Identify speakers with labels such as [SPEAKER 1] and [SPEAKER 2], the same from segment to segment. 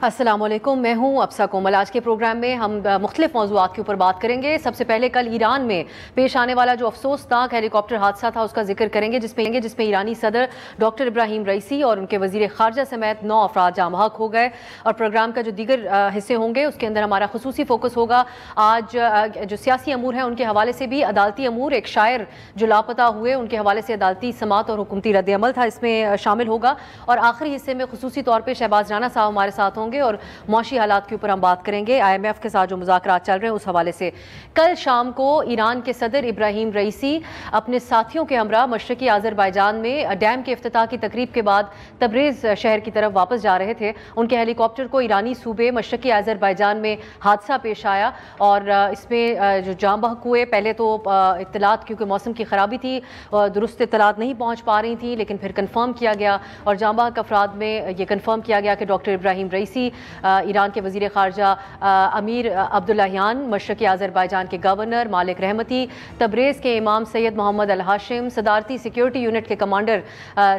[SPEAKER 1] अस्सलामुअलैकुम, मैं हूँ अफसा कोमल। आज के प्रोग्राम में हम मुख्तलिफ मौज़ूआत के ऊपर बात करेंगे। सबसे पहले कल ईरान में पेश आने वाला जो अफसोसनाक हेलीकॉप्टर हादसा था उसका जिक्र करेंगे, जिसमें ईरानी सदर डॉक्टर इब्राहिम रईसी और उनके वज़ीर ख़ारजा समेत 9 अफराद जाँ बहक हो गए। और प्रोग्राम का जो दीगर हिस्से होंगे उसके अंदर हमारा खुसूसी फोकस होगा आज जो सियासी अमूर हैं उनके हवाले से भी, अदालती अमूर, एक शायर जो लापता हुए उनके हवाले से अदालती समात और हुकूमती रद्द-ए-अमल था, इसमें शामिल होगा। और आखिरी हिस्से में खुसूसी तौर पर शहबाज राना साहब हमारे साथ होंगे और मौशी हालात के ऊपर हम बात करेंगे। IMF के साथ जो मुज़ाकरात चल रहे हैं उस हवाले से। कल शाम को ईरान के सदर इब्राहिम रईसी अपने साथियों के हमरा मशरकी आज़रबाईजान में डैम के इफ्तिताह की तकरीब के बाद तब्रेज़ शहर की तरफ वापस जा रहे थे। उनके हेलीकॉप्टर को ईरानी सूबे मशरकी आज़रबाईजान में हादसा पेश आया और इसमें जो जाँ बहक हुए, पहले तो इत्तलात, क्योंकि मौसम की ख़राबी थी, दुरुस्त इत्तलात नहीं पहुँच पा रही थी, लेकिन फिर कन्फर्म किया गया और जाँ बहक अफराद में ये कन्फर्म किया गया कि डॉक्टर इब्राहिम रईसी, ईरान के वज़ीर ख़ारजा अमीर अब्दुल्लाहियान, मशरकी आज़रबाईजान के गवर्नर मालिक रहमती, तब्रेज़ के इमाम सैयद मोहम्मद अल हाशिम, सदारती सिक्योरिटी यूनिट के कमांडर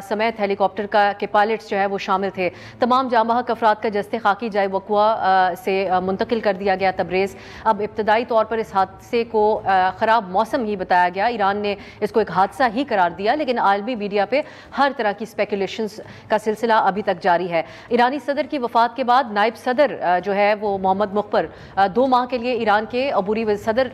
[SPEAKER 1] समेत हेलीकॉप्टर के पायलट्स जो है वो शामिल थे। तमाम जाँ बहक अफराद का जस्ते खाकी जाए वक़वा से मुंतकिल कर दिया गया तब्रेज़। अब इब्तदाई तौर पर इस हादसे को ख़राब मौसम ही बताया गया। ईरान ने इसको एक हादसा ही करार दिया, लेकिन आलमी मीडिया पर हर तरह की स्पेकुलेशंस का सिलसिला अभी तक जारी है। ईरानी सदर की वफ़ात के बाद नायब सदर जो है वो मोहम्मद मुख्बर 2 माह के लिए ईरान के अबूरी सदर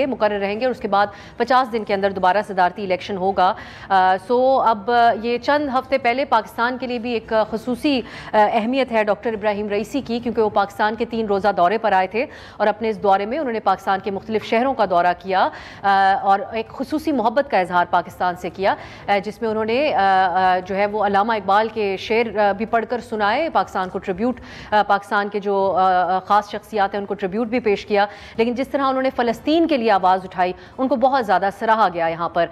[SPEAKER 1] मुकर्रर रहेंगे और उसके बाद 50 दिन के अंदर दोबारा सदारती इलेक्शन होगा। अब ये चंद हफ्ते पहले पाकिस्तान के लिए भी एक खसूसी अहमियत है डॉक्टर इब्राहिम रईसी की, क्योंकि वो पाकिस्तान के 3 रोज़ा दौरे पर आए थे और अपने इस दौरे में उन्होंने पाकिस्तान के मुख्तलिफ शहरों का दौरा किया और एक खसूसी मोहब्बत का इजहार पाकिस्तान से किया, जिसमें उन्होंने जो है वो अल्लामा इकबाल के शेर भी पढ़कर सुनाए, पाकिस्तान को ट्रिब्यूट, पाकिस्तान के जो ख़ास शख्सियात हैं उनको ट्रिब्यूट भी पेश किया। लेकिन जिस तरह उन्होंने फ़लस्तीन के लिए आवाज़ उठाई उनको बहुत ज़्यादा सराहा गया यहाँ पर।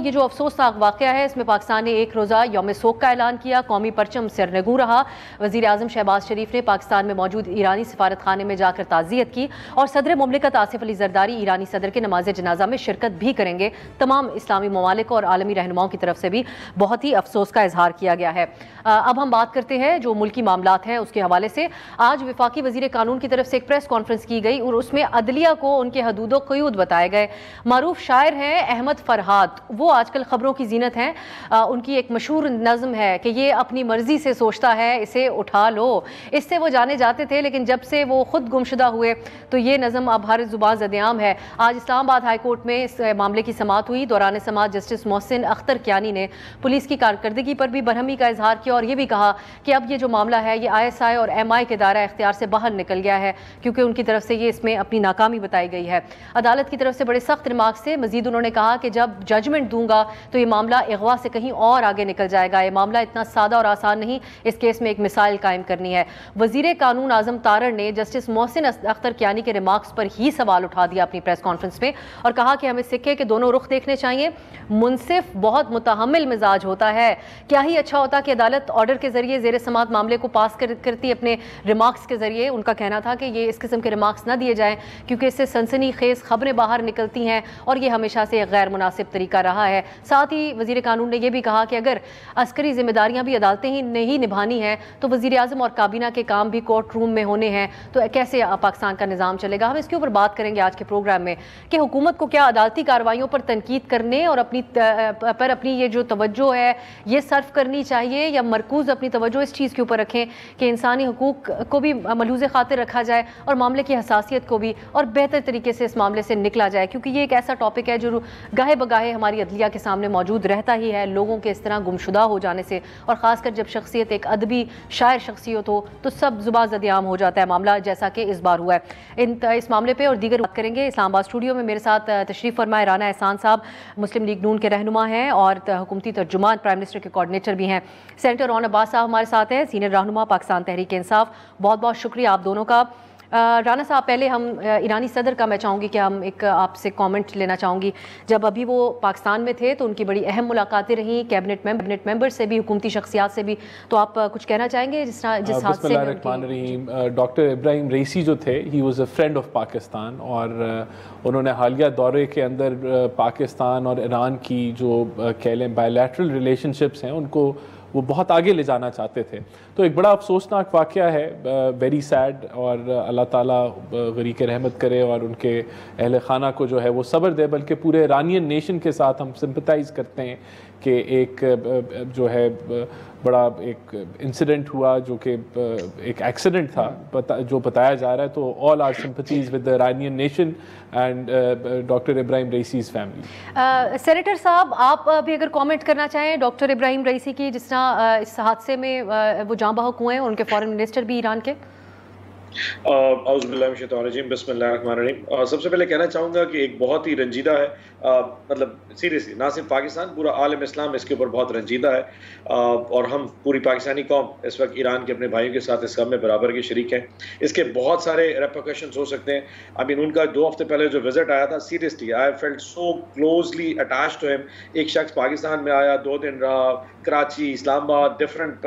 [SPEAKER 1] ये जो अफसोसनाक वाक़या है, इसमें पाकिस्तान ने 1 रोज़ा यौम सोग का ऐलान किया, कौमी परचम सरनगू रहा। वज़ीर आज़म शहबाज शरीफ ने पाकिस्तान में मौजूद ईरानी सफारत खाने में जाकर ताज़ियत की और सदर मुमलिकत आसिफ अली ज़रदारी ईरानी सदर के नमाज जनाजा में शिरकत भी करेंगे। तमाम इस्लामी ममालिक और आलमी रहनुमाओं की तरफ से भी बहुत ही अफसोस का इजहार किया गया है। अब हम बात करते हैं जो मुल्की मामलात हैं उसके हवाले से। आज वफाकी वज़ीर कानून की तरफ से एक प्रेस कॉन्फ्रेंस की गई और उसमें अदलिया को उनके हदूद क़यूद बताए गए। मारूफ शायर हैं अहमद फरहाद, वो आजकल ख़बरों की जीनत हैं। उनकी एक मशहूर नज़म है कि ये अपनी मर्ज़ी से सोचता है, इसे उठा लो। इससे वो जाने जाते थे, लेकिन जब से वो खुद गुमशुदा हुए तो ये नज़म अब हर ज़ुबान ज़द-ए-आम है। आज इस्लामाबाद हाई कोर्ट में इस मामले की समाअत हुई। दौरान समाअत जस्टिस मोहसिन अख्तर कियानी ने पुलिस की कारकर्दगी पर भी बरहमी का इजहार किया और ये भी कहा कि अब ये जो मामला है ये ISI और MI के दायरा इख्तियार से बाहर निकल गया है, क्योंकि उनकी तरफ से ये इसमें अपनी नाकामी बताई गई है। अदालत की तरफ से बड़े सख्त रिमार्क से मजीद उन्होंने कहा कि जब जजमेंट दूंगा तो ये मामला अगवा से कहीं और आगे निकल जाएगा। ये मामला इतना सादा और आसान नहीं, इस केस में एक मिसाइल कायम करनी है। वजीर कानून आजम तारड़ ने जस्टिस मोहसिन अख्तर कियानी के रिमार्क्स पर ही सवाल उठा दिया अपनी प्रेस कॉन्फ्रेंस में और कहा कि हमें सिक्के के दोनों रुख देखने चाहिए। मुनसिफ बहुत मुतहम्मिल मिजाज होता है। क्या ही अच्छा होता कि अदालत ऑर्डर के जरिए ज़ेर समाअत मामले को पास करती अपने रिमार्क्स के जरिए। उनका कहना था कि ये इस किस्म के रिमार्क्स न दिए जाएं, क्योंकि इससे सनसनी खेज खबरें बाहर निकलती हैं और ये हमेशा से एक गैर मुनासिब तरीका रहा है। साथ ही वज़ीर कानून ने यह भी कहा कि अगर अस्करी जिम्मेदारियां भी अदालतें ही नहीं निभानी हैं तो वज़ीर आज़म और काबीना के काम भी कोर्ट रूम में होने हैं, तो कैसे पाकिस्तान का निज़ाम चलेगा। हम इसके ऊपर बात करेंगे आज के प्रोग्राम में कि हुकूमत को क्या अदालती कार्रवाइयों पर तनकीद करने और अपनी ये जो तवज्जो है ये सर्व करनी चाहिए, या मरकूज़ अपनी तवज्जो इस चीज़ के ऊपर रखें कि इंसानी हुकूक को भी मलहूज़े खातिर रखा जाए और मामले की हसासियत को भी, और बेहतर तरीके से इस मामले से निकला जाए, क्योंकि ये एक ऐसा टॉपिक है जो गाहे बगाहे हमारी अदलिया के सामने मौजूद रहता ही है। लोगों के इस तरह गुमशुदा हो जाने से, और ख़ासकर जब शख्सियत एक अदबी शायर शख्सियत हो तो सब ज़ुबान ज़द-ए-आम हो जाता है मामला, जैसा कि इस बार हुआ है। इस मामले पर और दीगर बात करेंगे। इस्लामाबाद स्टूडियो में मेरे साथ तशरीफ़ फरमाए राना एहसान साहब, मुस्लिम लीग नून के रहनुमा हैं और हुकूमती तर्जुमान प्राइम मिनिस्टर के कोऑर्डिनेटर भी हैं। सेनेटर रौन अब्बास साहब हमारे साथ हैं, सीनियर रहनुमा पाकिस्तान तहरीक इंसाफ। बहुत बहुत शुक्रिया आप दोनों का। राना साहब, पहले हम ईरानी सदर का मैं चाहूँगी कि हम एक आपसे कमेंट लेना चाहूँगी। जब अभी वो पाकिस्तान में थे तो उनकी बड़ी अहम मुलाकातें रहीं कैबिनेट मेंबर से भी, हुकूमती शख्सियात से भी, तो आप कुछ कहना चाहेंगे जिस हादसे में?
[SPEAKER 2] डॉक्टर इब्राहिम रईसी जो थे, he was a friend of Pakistan, और उन्होंने हालिया दौरे के अंदर पाकिस्तान और ईरान की जो कह लें बायलैटरल रिलेशनशिप्स हैं उनको वो बहुत आगे ले जाना चाहते थे। तो एक बड़ा अफसोसनाक वाक़या है, वेरी सैड, और अल्लाह ताला गरीक रहमत करे और उनके अहल खाना को जो है वो सब्र दे। बल्कि पूरे ईरानियन नेशन के साथ हम सिंपथाइज़ करते हैं कि एक जो है बड़ा एक इंसिडेंट हुआ जो कि एक एक्सीडेंट था जो बताया जा रहा है। तो all are sympathies with the Iranian nation and doctor Ibrahim Raisi's family.
[SPEAKER 1] Senator साहब, आप भी अगर कमेंट करना चाहें डॉक्टर इब्राहिम रईसी की, जिस तरह इस हादसे में वो जाँ बहक हुए हैं, उनके फॉरेन मिनिस्टर भी ईरान के।
[SPEAKER 3] बिस्मिल्लाहिर्रहमानिर्रहीम। सबसे पहले कहना चाहूँगा कि एक बहुत ही रंजीदा है, मतलब सीरियसली ना सिर्फ पाकिस्तान, पूरा आलम इस्लाम इसके ऊपर बहुत रंजीदा है, और हम पूरी पाकिस्तानी कौम इस वक्त ईरान के अपने भाइयों के साथ इस गम में बराबर के शरीक हैं। इसके बहुत सारे रेपरकशंस हो सकते हैं। आई मीन उनका 2 हफ्ते पहले जो विजिट आया था, seriously I felt so closely attached to him. एक शख्स पाकिस्तान में आया, 2 दिन रहा, कराची, इस्लामाबाद, डिफरेंट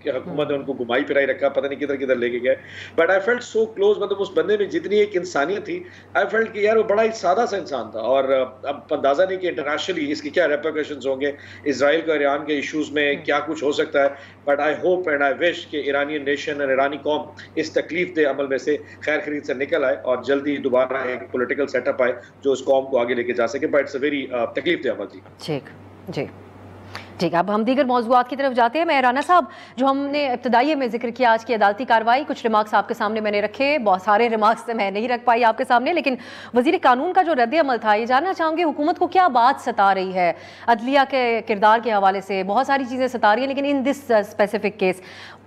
[SPEAKER 3] हुकूमत ने उनको घुमाई फिराई रखा, पता नहीं किधर किधर लेके गए, but I felt so close. मतलब उस बंदे में जितनी एक इंसानियत थी, आई फेल्ट कि यार वो बड़ा ही सादा सा इंसान था। और अब अंदाजा नहीं कि इंटरनेशनली इसके क्या रेपरकशंस होंगे, इजराइल का ईरान के इशूज में क्या कुछ हो सकता है, but I hope and I wish कि ईरानियन नेशन और ईरानी कौम इस तकलीफ दे अमल में से खैर खरीद से निकल आए और जल्दी दोबारा एक पॉलिटिकल सेटअप आए जो उस कौम को आगे लेके जा सके। बट इट्स अ वेरी तकलीफ दे अमल।
[SPEAKER 1] जी ठीक, अब हम दीगर मौज़ूआत की तरफ जाते हैं। मैं राना साहब, जो हमने इब्तदाई में जिक्र किया आज की अदालती कार्रवाई, कुछ रिमार्क्स आपके सामने मैंने रखे, बहुत सारे रिमार्क्स मैं नहीं रख पाई आपके सामने, लेकिन वज़ीर कानून का जो रद्द अमल था, ये जानना चाहूँगी हुकूमत को क्या बात सता रही है अदलिया के किरदार के हवाले से। बहुत सारी चीज़ें सता रही हैं, लेकिन इन दिस स्पेसिफिक केस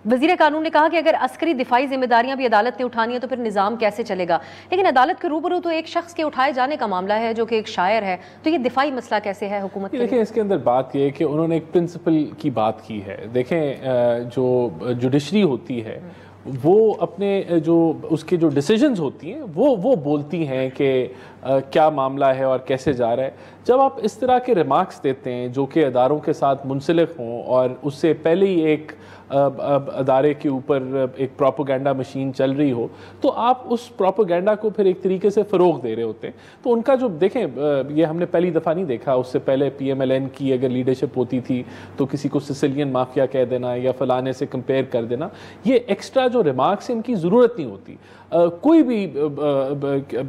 [SPEAKER 1] वज़ीर कानून ने कहा कि अगर अस्करी दिफाई जिम्मेदारियां भी अदालत ने उठानी है तो फिर निज़ाम कैसे चलेगा। लेकिन अदालत के रूबरू तो एक शख्स के उठाए जाने का मामला है जो कि एक शायर है, तो ये दिफाई मसला कैसे है हुकूमत के?
[SPEAKER 2] देखें, इसके अंदर बात यह है कि उन्होंने एक प्रिंसिपल की बात की है। देखें, जो जुडिशरी होती है वो अपने जो उसके जो डिसीजंस होती हैं वो बोलती हैं कि क्या मामला है और कैसे जा रहा है। जब आप इस तरह के रिमार्क्स देते हैं जो कि अदारों के साथ मुंसलिक हों और उससे पहले ही एक अदारे के ऊपर एक प्रोपोगेंडा मशीन चल रही हो, तो आप उस प्रोपोगेंडा को फिर एक तरीके से फ़रोग दे रहे होते हैं। तो उनका जो देखें, ये हमने पहली दफ़ा नहीं देखा, उससे पहले PMLN की अगर लीडरशिप होती थी तो किसी को सिसिलियन माफिया कह देना या फलाने से कंपेयर कर देना, ये एक्स्ट्रा जो रिमार्क्स इनकी ज़रूरत नहीं होती। कोई भी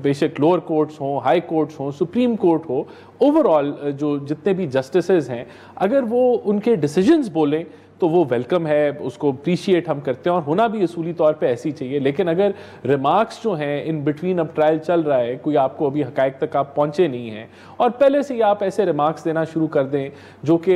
[SPEAKER 2] बेशक लोअर कोर्ट्स हों, हाई कोर्ट्स हों, सुप्रीम कोर्ट हो, ओवरऑल जो जितने भी जस्टिसेस हैं, अगर वो उनके डिसीजंस बोलें तो वो वेलकम है, उसको अप्रिशिएट हम करते हैं और होना भी असूली तौर पे ऐसी चाहिए। लेकिन अगर रिमार्क्स जो हैं इन बिटवीन, अब ट्रायल चल रहा है, कोई आपको अभी हकायक तक आप पहुंचे नहीं हैं और पहले से ही आप ऐसे रिमार्क्स देना शुरू कर दें जो कि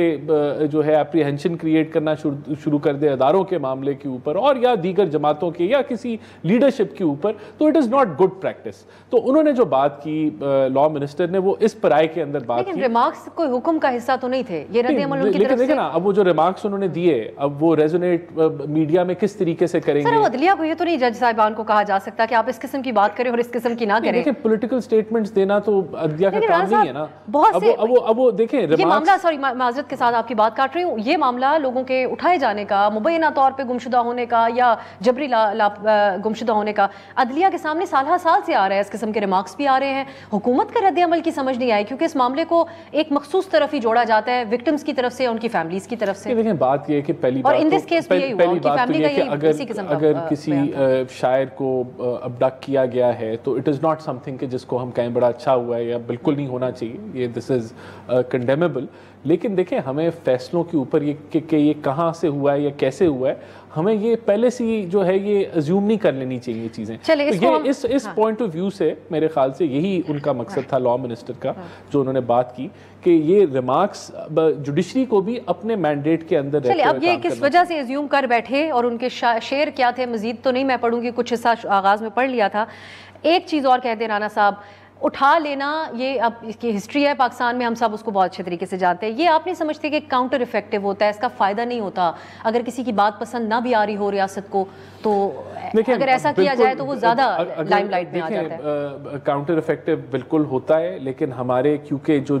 [SPEAKER 2] जो है एप्रीहेंशन क्रिएट करना शुरू कर दे अदारों के मामले के ऊपर और या दीगर जमातों के या किसी लीडरशिप के ऊपर, तो it is not good practice. तो उन्होंने जो बात की, लॉ मिनिस्टर ने, वो इस पराये के अंदर बात की।
[SPEAKER 1] रिमार्क्स कोई हुक्म का हिस्सा तो नहीं थे, ये रद्द अमल उनकी तरफ से।
[SPEAKER 2] ना, अब वो जो रिमार्क्स उन्होंने दिए, अब वो रेजोनेट मीडिया में किस तरीके से करेंगे?
[SPEAKER 1] सर, अदलिया को ये तो नहीं जज साहिबान को कहा जा सकता कि आप इस किस्म की बात करें और इस किस्म की ना करें।
[SPEAKER 2] देखिए, पॉलिटिकल स्टेटमेंट्स देना तो अदलिया का काम नहीं है ना।
[SPEAKER 1] बहुत से
[SPEAKER 2] अब वो देखें,
[SPEAKER 1] ये मामला, सॉरी माजरत के साथ आपकी बात काट रही हूँ, ये मामला लोगों के उठाए जाने का, मुबैना तौर पे गुमशुदा होने का या जबरी गुमशुदा होने का अदलिया के सामने साल से आ रहा है। इस किस्म के रिमार्क्स भी आ रहे हैं। हुकूमत का रद्द अमल की समझ नहीं आई क्योंकि इस मामले को एक मखसूस तरफ ही जोड़ा जाता है, विक्टिम्स की तरफ से, उनकी फैमिलीज की तरफ से।
[SPEAKER 2] देखें, बात ये है कि पहली बात कि अगर किसी शायर को अबडक्ट किया गया है तो इट इज़ नॉट समथिंग कि जिसको हम कहें बड़ा अच्छा हुआ है या बिल्कुल नहीं होना चाहिए, ये दिस इज़ कंडेमेबल। लेकिन देखें, हमें फैसलों के ऊपर ये कि ये कहाँ से हुआ है या कैसे हुआ है, हमें ये पहले से ही जो है ये अज्यूम नहीं कर लेनी चाहिए चीज़ें। तो ये इस पॉइंट ऑफ व्यू से मेरे ख्याल से यही उनका मकसद था लॉ मिनिस्टर का, जो उन्होंने बात की कि ये रिमार्क्स जुडिशरी को भी अपने मैंडेट के अंदर।
[SPEAKER 1] चलिए, अब ये किस वजह से अज्यूम कर बैठे और उनके शेर क्या थे, मजीद तो नहीं मैं पढ़ूंगी, कुछ हिस्सा आगाज़ में पढ़ लिया था। एक चीज़ और कहते राना साहब, उठा लेना, ये अब इसकी हिस्ट्री है पाकिस्तान में, हम सब उसको बहुत अच्छे तरीके से जानते हैं। ये आप नहीं समझते कि काउंटर इफेक्टिव होता है, इसका फ़ायदा नहीं होता अगर किसी की बात पसंद ना भी आ रही हो रियासत को, तो अगर ऐसा किया जाए तो वो ज़्यादा लाइमलाइट में आ जाता है।
[SPEAKER 2] काउंटर इफेक्टिव बिल्कुल होता है, लेकिन हमारे क्योंकि जो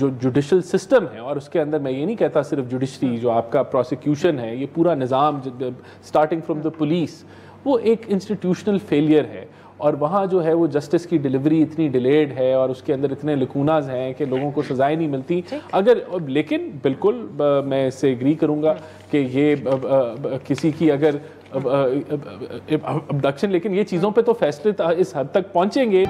[SPEAKER 2] जुडिशल सिस्टम है, और उसके अंदर मैं ये नहीं कहता सिर्फ जुडिशरी, जो आपका प्रोसिक्यूशन है, ये पूरा निज़ाम स्टार्टिंग फ्रॉम द पुलिस, वो एक इंस्टीट्यूशनल फेलियर है और वहाँ जो है वो जस्टिस की डिलीवरी इतनी डिलेड है और उसके अंदर इतने लकूनाज हैं कि लोगों को सजाएं नहीं मिलती। अगर लेकिन बिल्कुल मैं इससे एग्री करूँगा कि ये किसी की अगर अबडक्शन, लेकिन ये चीज़ों पे तो फैसले इस हद तक पहुँचेंगे।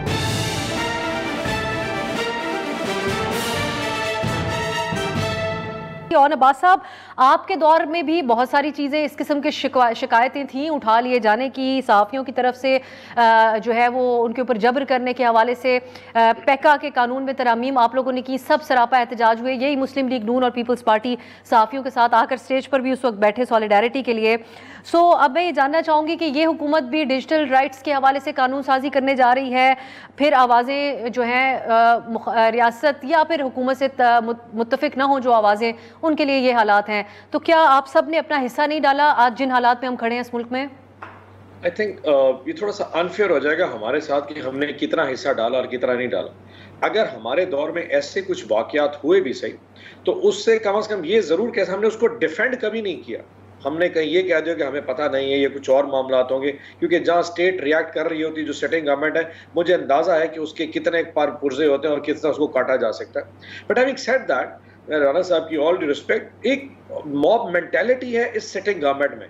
[SPEAKER 1] और अब्बास साहब, आपके दौर में भी बहुत सारी चीज़ें इस किस्म की शिकायतें थीं उठा लिए जाने की, सहाफ़ियों की तरफ से जो है वो उनके ऊपर जबर करने के हवाले से। पैका के कानून में तरमीम आप लोगों ने की, सब सरापा एहतजाज हुए। यही मुस्लिम लीग नून और पीपल्स पार्टी सहाफ़ियों के साथ आकर स्टेज पर भी उस वक्त बैठे सॉलिडारिटी के लिए। अब मैं ये जानना चाहूँगी कि ये हुकूमत भी डिजिटल राइट्स के हवाले से कानून साजी करने जा रही है, फिर आवाज़ें जो हैं रियासत या फिर हुकूमत से मुत्तफिक ना हो जो आवाज़ें, उनके लिए ये हालात हैं। तो क्या आप सब ने अपना हिस्सा नहीं डाला आज जिन हालात में हम खड़े हैं इस मुल्क में?
[SPEAKER 3] आई थिंक ये थोड़ा सा अनफेयर हो जाएगा हमारे साथ कि हमने कितना हिस्सा डाला और कितना नहीं डाला। अगर हमारे दौर में ऐसे कुछ वाकयात हुए भी सही, तो उससे कम से कम ये जरूर कह हमने उसको डिफेंड कभी नहीं किया। हमने कहीं ये कह दिया कि हमें पता नहीं है, ये कुछ और मामलात होंगे, क्योंकि जहां स्टेट रिएक्ट कर रही होती है, जो सिटिंग गवर्नमेंट है, मुझे अंदाजा है कि उसके कितने पार पुर्जे होते हैं और कितना उसको काटा जा सकता है। But having said that, Rana साहब की ऑल ड्यू रिस्पेक्ट, एक मॉब मेंटालिटी है इस सिटिंग गवर्नमेंट में।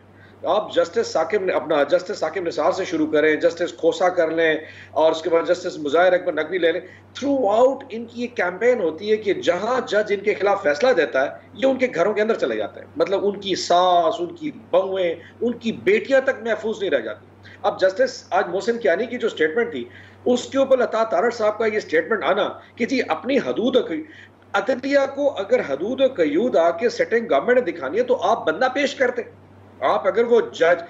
[SPEAKER 3] आप जस्टिस साकिब निसार से शुरू करें, जस्टिस खोसा कर लें और उसके बाद जस्टिस मुजाहिर अकबर नकवी ले लें, थ्रू आउट इनकी एक कैंपेन होती है कि जहां जज इनके खिलाफ फैसला देता है, ये उनके घरों के अंदर चले जाते हैं। मतलब उनकी सास, उनकी बहुएं, उनकी बेटियां तक महफूज नहीं रह जाती। अब जस्टिस आज मोहसिन कियानी की जो स्टेटमेंट थी, उसके ऊपर लता तारड़ साहब का ये स्टेटमेंट आना कि जी अपनी हदूद अदलिया को अगर हदूद कयूद आके सेटिंग गवर्नमेंट ने दिखानी है तो आप बंदा पेश करते। आप अगर वो जज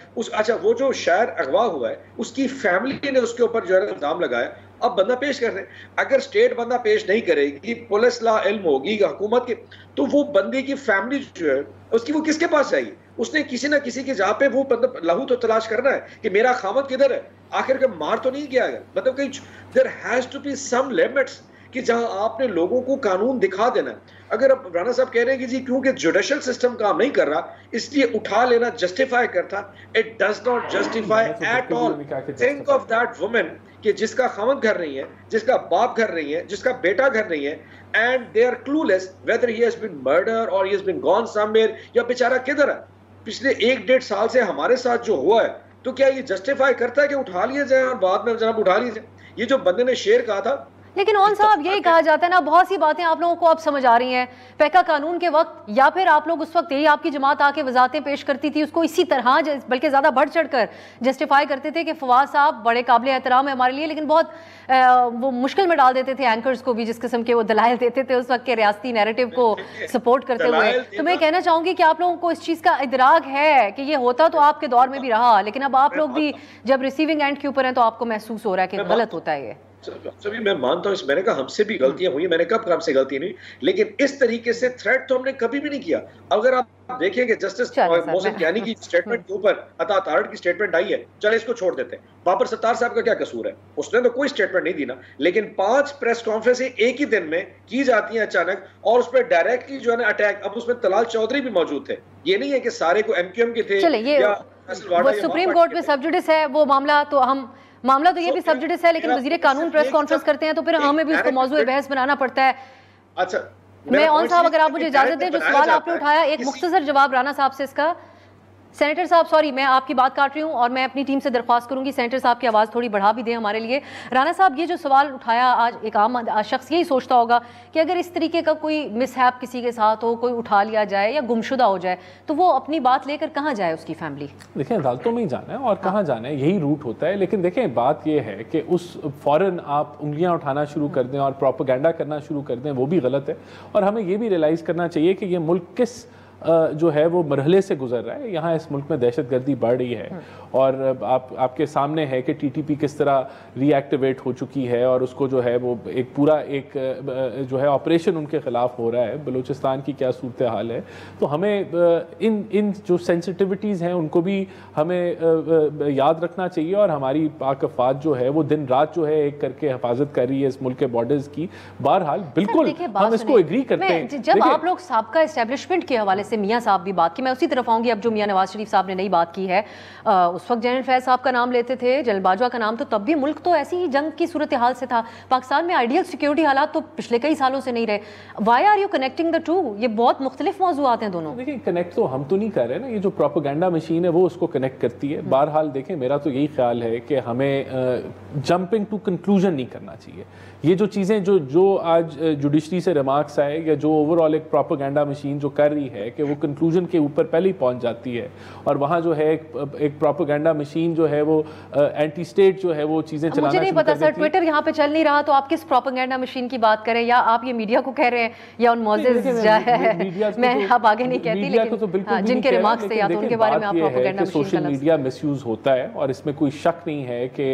[SPEAKER 3] वो जो शायर अगवा हुआ है उसकी फैमिली ने उसके ऊपर जो है इल्जाम लगाया, अब बंदा पेश कर रहे हैं। अगर स्टेट बंदा पेश नहीं करेगी, पुलिस ला इल्म होगी हुकूमत के, तो वो बंदे की फैमिली जो है उसकी वो किसके पास जाएगी? उसने किसी ना किसी के जहाँ पे वो बंदा लहू तो तलाश करना है कि मेरा खामद किधर है, आखिर के मार तो नहीं किया गया। मतलब कहीं there has to be some limits कि जहां आपने लोगों को कानून दिखा देना है। अगर अब राणा साहब कह रहे हैं कि जी क्योंकि जुडिशियल सिस्टम काम नहीं कर रहा इसलिए उठा लेना जस्टिफाई करता, it does not justify at all. Think of that woman कि जिसका खामद घर नहीं है, जिसका बाप घर नहीं है, जिसका बेटा घर नहीं है, and they are clueless whether he has been murder और he has been gone somewhere, या बेचारा किधर है। पिछले 1-1.5 साल से हमारे साथ जो हुआ है, तो क्या ये जस्टिफाई करता है कि उठा लिए जाए और बाद में जनाब उठा लिए जाए? ये जो बंदे ने शेर कहा था,
[SPEAKER 1] लेकिन ओन साहब यही कहा जाता है ना, बहुत सी बातें आप लोगों को अब समझ आ रही हैं। पैका कानून के वक्त या फिर आप लोग उस वक्त यही आपकी जमात आके वजाहतें पेश करती थी, उसको इसी तरह बल्कि ज़्यादा बढ़ चढ़ कर जस्टिफाई करते थे कि फवाद साहब बड़े काबिल एहतराम है हमारे लिए, लेकिन बहुत वो मुश्किल में डाल देते थे एंकर्स को भी, जिस किस्म के वो दलाइल देते थे उस वक्त के रियासती नैरेटिव को सपोर्ट करते हुए। तो मैं कहना चाहूँगी कि आप लोगों को इस चीज़ का इदराक है कि ये होता तो आपके दौर में भी रहा, लेकिन अब आप लोग भी जब रिसीविंग एंड के ऊपर हैं तो आपको महसूस हो रहा है कि गलत होता है ये।
[SPEAKER 3] सभी मैं मानता हूं, मैंने कहा हमसे भी गलतियां हुई, मैंने कब हमसे गलती नहीं, लेकिन इस तरीके से थ्रेट तो हमने कभी भी नहीं किया। अगर आप देखेंगे जस्टिस मोहसिन कियानी की स्टेटमेंट के ऊपर अता तारड़ की स्टेटमेंट आई है, चले इसको छोड़ देते हैं। बाबर सत्तार साहब का क्या कसूर है? उसने तो कोई स्टेटमेंट नहीं दी ना, लेकिन 5 प्रेस कॉन्फ्रेंस एक ही दिन में की जाती है अचानक, और उस पर डायरेक्टली जो है ना अटैक। अब उसमें तलाल चौधरी भी मौजूद थे, ये नहीं है कि सारे को एमक्यूएम के थे।
[SPEAKER 1] सुप्रीम कोर्ट में सब्जुडिस है वो मामला, तो मामला तो ये भी सब्जुडिस है, लेकिन वजीर कानून प्रेस कॉन्फ्रेंस करते हैं तो फिर हमें भी उसको मौजूद बहस बनाना पड़ता है।
[SPEAKER 3] अच्छा,
[SPEAKER 1] मैं ओन साहब अगर आप मुझे इजाजत दें, जो सवाल आपने उठाया एक मुख्तसर जवाब राणा साहब से इसका। सेनेटर साहब सॉरी मैं आपकी बात काट रही हूँ और मैं अपनी टीम से दरख्वास्त करूंगी सेनेटर साहब की आवाज़ थोड़ी बढ़ा भी दें हमारे लिए। राणा साहब, ये जो सवाल उठाया, आज एक आम शख्स यही सोचता होगा कि अगर इस तरीके का कोई मिसहैप किसी के साथ हो, कोई उठा लिया जाए या गुमशुदा हो जाए, तो वो अपनी बात लेकर कहाँ जाए उसकी फैमिली?
[SPEAKER 2] देखें, अदालतों में ही जाना है और कहाँ जाना है, यही रूट होता है। लेकिन देखें, बात यह है कि उस फ़ौरन आप उंगलियाँ उठाना शुरू कर दें और प्रोपेगेंडा करना शुरू कर दें, वो भी गलत है। और हमें ये भी रियलाइज़ करना चाहिए कि ये मुल्क किस जो है वो मरहले से गुजर रहा है। यहाँ इस मुल्क में दहशतगर्दी बढ़ रही है और आपके सामने है कि टीटीपी किस तरह रीएक्टिवेट हो चुकी है और उसको जो है वो एक पूरा जो है ऑपरेशन उनके ख़िलाफ़ हो रहा है। बलूचिस्तान की क्या सूरत हाल है, तो हमें इन जो सेंसिटिविटीज़ हैं उनको भी हमें याद रखना चाहिए। और हमारी पाक अफवाज जो है वो दिन रात जो है एक करके हिफाजत कर रही है इस मुल्क के बॉर्डर्स की। बहरहाल बिल्कुल हम इसको एग्री करते हैं।
[SPEAKER 1] जब आप लोग साबका एस्टेब्लिशमेंट के हवाले से मियाँ साहब भी बात की। मैं उसी तरफ आऊँगी अब जो मियाँ नवाज शरीफ साहब ने नई बात की है। उस वक्त जनरल फैज़ साहब का नाम लेते थे, जनरल बाजवा का नाम, तो तब भी मुल्क तो ऐसी ही जंग की सूरत हाल से था। पाकिस्तान में आइडियल सिक्योरिटी हालात तो पिछले कई सालों से नहीं रहे। Why are you connecting the two? ये बहुत मुख्तलिफ मौजूआत हैं दोनों।
[SPEAKER 2] देखिए कनेक्ट तो हम तो नहीं कर रहे ना, ये जो प्रोपेगेंडा मशीन है वो उसको कनेक्ट करती है। बहरहाल देखें, मेरा तो यही ख्याल है कि हमें जंपिंग टू कंक्लूजन नहीं करना चाहिए। ये जो चीज़ें जो आज जुडिशरी से रिमार्क्स आए या जो ओवरऑल एक प्रोपेगेंडा मशीन जो कर रही है कि वो कंक्लूजन के ऊपर पहले ही पहुंच जाती है, और वहाँ जो है एक प्रोपेगेंडा मशीन जो है वो एंटी स्टेट जो है वो चीज़ें चलाना।
[SPEAKER 1] मुझे नहीं पता सर, ट्विटर यहाँ पे चल नहीं रहा, तो आप किस प्रोपेगेंडा मशीन की बात करें, या आप ये मीडिया को कह रहे हैं या उन मोज़ेज़ मैं अब आगे नहीं कहती, लेकिन जिनके रिमार्क्स थे या तो उनके बारे में आप प्रोपेगेंडा मशीन का
[SPEAKER 2] सोशल मीडिया मिसयूज होता है, और इसमें कोई शक नहीं है कि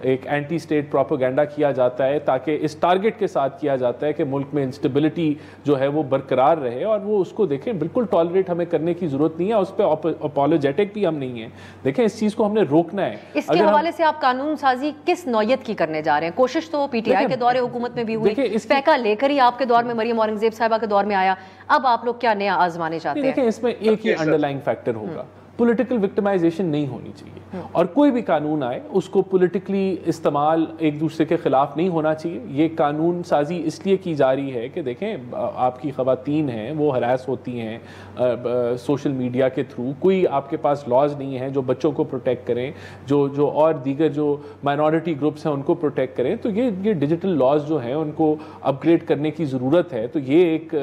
[SPEAKER 2] एक एंटी स्टेट प्रोपेगेंडा किया जाता है ताकि इस टारगेट के साथ किया जाता है कि मुल्क में इंस्टेबिलिटी जो है वो बरकरार रहे, और वो उसको देखें बिल्कुल टॉलरेट हमें करने की जरूरत नहीं है, उस पर अपॉलोजेटिक भी हम नहीं है। देखें इस चीज को हमने रोकना है।
[SPEAKER 1] इसके हवाले से आप कानून साजी किस नौयत की करने जा रहे हैं? कोशिश तो पीटीआई के दौरे हुकूमत में भी हुई, फैका लेकर ही आपके दौर में मरियम औरंगजेब साहिबा के दौर में आया, अब आप लोग क्या नया आजमाने चाहते हैं?
[SPEAKER 2] देखिए इसमें एक ही अंडरलाइंग फैक्टर होगा, पॉलिटिकल विक्टिमाइजेशन नहीं होनी चाहिए, और कोई भी कानून आए उसको पॉलिटिकली इस्तेमाल एक दूसरे के खिलाफ नहीं होना चाहिए। ये कानून साजी इसलिए की जा रही है कि देखें आपकी ख़वातीन हैं वो हरास होती हैं सोशल मीडिया के थ्रू, कोई आपके पास लॉज नहीं है जो बच्चों को प्रोटेक्ट करें, जो और दीगर जो माइनॉरिटी ग्रुप्स हैं उनको प्रोटेक्ट करें, तो ये डिजिटल लॉज जो हैं उनको अपग्रेड करने की ज़रूरत है। तो ये एक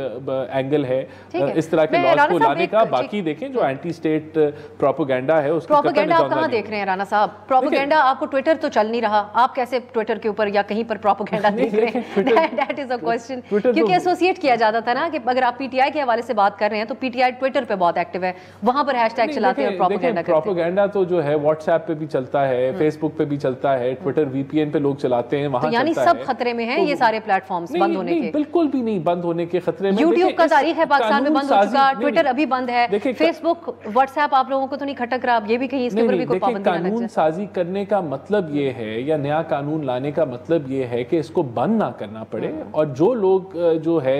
[SPEAKER 2] एंगल है इस तरह के लॉज को लाने का। बाकी देखें जो एंटी स्टेट प्रोपेगेंडा है उसकी
[SPEAKER 1] प्रोपेगेंडा आप कहाँ देख रहे हैं राना साहब? प्रोपेगेंडा आपको ट्विटर तो चल नहीं रहा, आप कैसे ट्विटर के ऊपर या कहीं पर प्रोपेगेंडा देख रहे हैं? दैट इज अ क्वेश्चन, क्योंकि एसोसिएट किया जाता था ना कि अगर आप पीटीआई के हवाले से बात कर रहे हैं तो पीटीआई ट्विटर पे बहुत एक्टिव है, वहां पर हैशटैग चलाते हैं और प्रोपेगेंडा करते हैं।
[SPEAKER 2] प्रोपेगेंडा तो जो है व्हाट्सएप पे भी चलता है, फेसबुक पे भी चलता है, ट्विटर वीपीएन पे लोग चलाते हैं, वहां
[SPEAKER 1] यानी सब खतरे में हैं ये सारे प्लेटफॉर्म्स बंद होने के?
[SPEAKER 2] बिल्कुल भी नहीं बंद होने के खतरे में।
[SPEAKER 1] यूट्यूब का तारीख है पाकिस्तान में बंद हो चुका, ट्विटर अभी बंद है, फेसबुक व्हाट्सएप आप लोगों को तो नहीं खटक रहा, ये भी कहीं इसके ऊपर भी कोई पाबंदी ना लग जाए।
[SPEAKER 2] कानून साजी करने का मतलब ये है या नया कानून लाने का मतलब ये है कि इसको बंद ना करना पड़े, और जो लोग जो है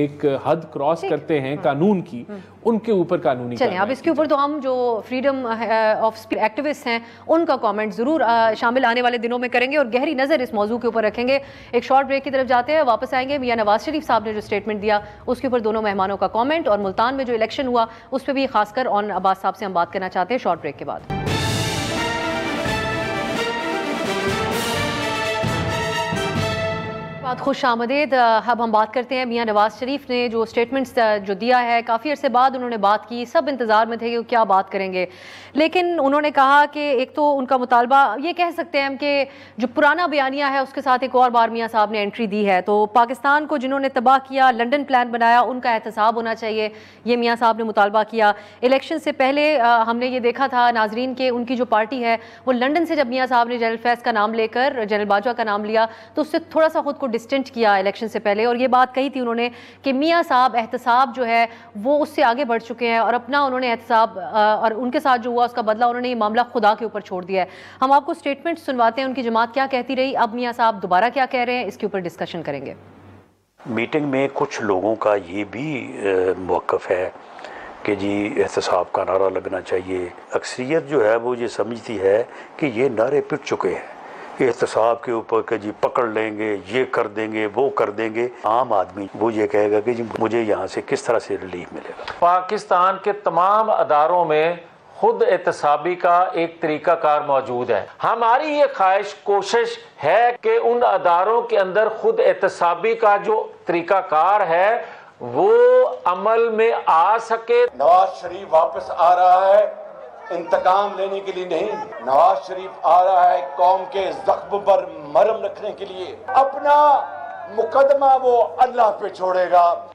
[SPEAKER 2] एक हद क्रॉस करते हैं कानून की, उनके ऊपर कानूनी
[SPEAKER 1] चलें। अब इसके ऊपर तो हम जो फ्रीडम ऑफ स्पीच एक्टिविस्ट हैं उनका कमेंट जरूर शामिल आने वाले दिनों में करेंगे और गहरी नजर इस मौजू के ऊपर रखेंगे। एक शॉर्ट ब्रेक की तरफ जाते हैं, वापस आएंगे। मियां नवाज शरीफ साहब ने जो स्टेटमेंट दिया उसके ऊपर दोनों मेहमानों का कमेंट, और मुल्तान में जो इलेक्शन हुआ उस पर भी खासकर ऑन अब्बास साहब से हम बात करना चाहते हैं शॉर्ट ब्रेक के बाद। खुश आमदीद। अब हम बात करते हैं मियां नवाज शरीफ ने जो स्टेटमेंट्स जो दिया है, काफ़ी अरसे बाद उन्होंने बात की, सब इंतज़ार में थे कि वो क्या बात करेंगे, लेकिन उन्होंने कहा कि एक तो उनका मुतालबा ये कह सकते हैं हम कि जो पुराना बयानिया है उसके साथ एक और बार मियां साहब ने एंट्री दी है। तो पाकिस्तान को जिन्होंने तबाह किया, लंदन प्लान बनाया, उनका एहतसाब होना चाहिए, ये मियां साहब ने मुतालबा किया। इलेक्शन से पहले हमने ये देखा था नाजरीन के उनकी जो पार्टी है वो लंदन से जब मियां साहब ने जनरल फैज़ का नाम लेकर जनरल बाजवा का नाम लिया तो उससे थोड़ा सा खुद को डिस्टेंट किया इलेक्शन से पहले, और ये बात कही थी उन्होंने कि मियां साहब एहतसाब जो है वो उससे आगे बढ़ चुके हैं और अपना उन्होंने एहतसाब और उनके साथ जो हुआ उसका बदला उन्होंने ये मामला खुदा के ऊपर छोड़ दिया है। हम आपको स्टेटमेंट सुनवाते हैं, उनकी जमात क्या कहती रही, अब मियां साहब दोबारा क्या कह रहे हैं, इसके ऊपर डिस्कशन करेंगे।
[SPEAKER 4] मीटिंग में कुछ लोगों का ये भी मौक़िफ़ है कि जी एहतसाब का नारा लगना चाहिए। अक्सरियत जो है वो ये समझती है कि ये नारे पिट चुके हैं एहतसाब के ऊपर कि जी पकड़ लेंगे, ये कर देंगे, वो कर देंगे। आम आदमी वो ये कहेगा कि जी मुझे यहाँ से किस तरह से रिलीफ मिलेगा।
[SPEAKER 5] पाकिस्तान के तमाम अदारों में खुद एहतसाबी का एक तरीकाकार मौजूद है। हमारी ये ख्वाहिश कोशिश है कि उन अदारों के अंदर खुद एहतसाबी का जो तरीकाकार है वो अमल में आ सके।
[SPEAKER 6] नवाज शरीफ वापस आ रहा है इंतकाम लेने के लिए नहीं, नवाज शरीफ आ रहा है कौम के जख्म पर मरहम रखने के लिए। अपना मुकदमा वो अल्लाह पे छोड़ेगा।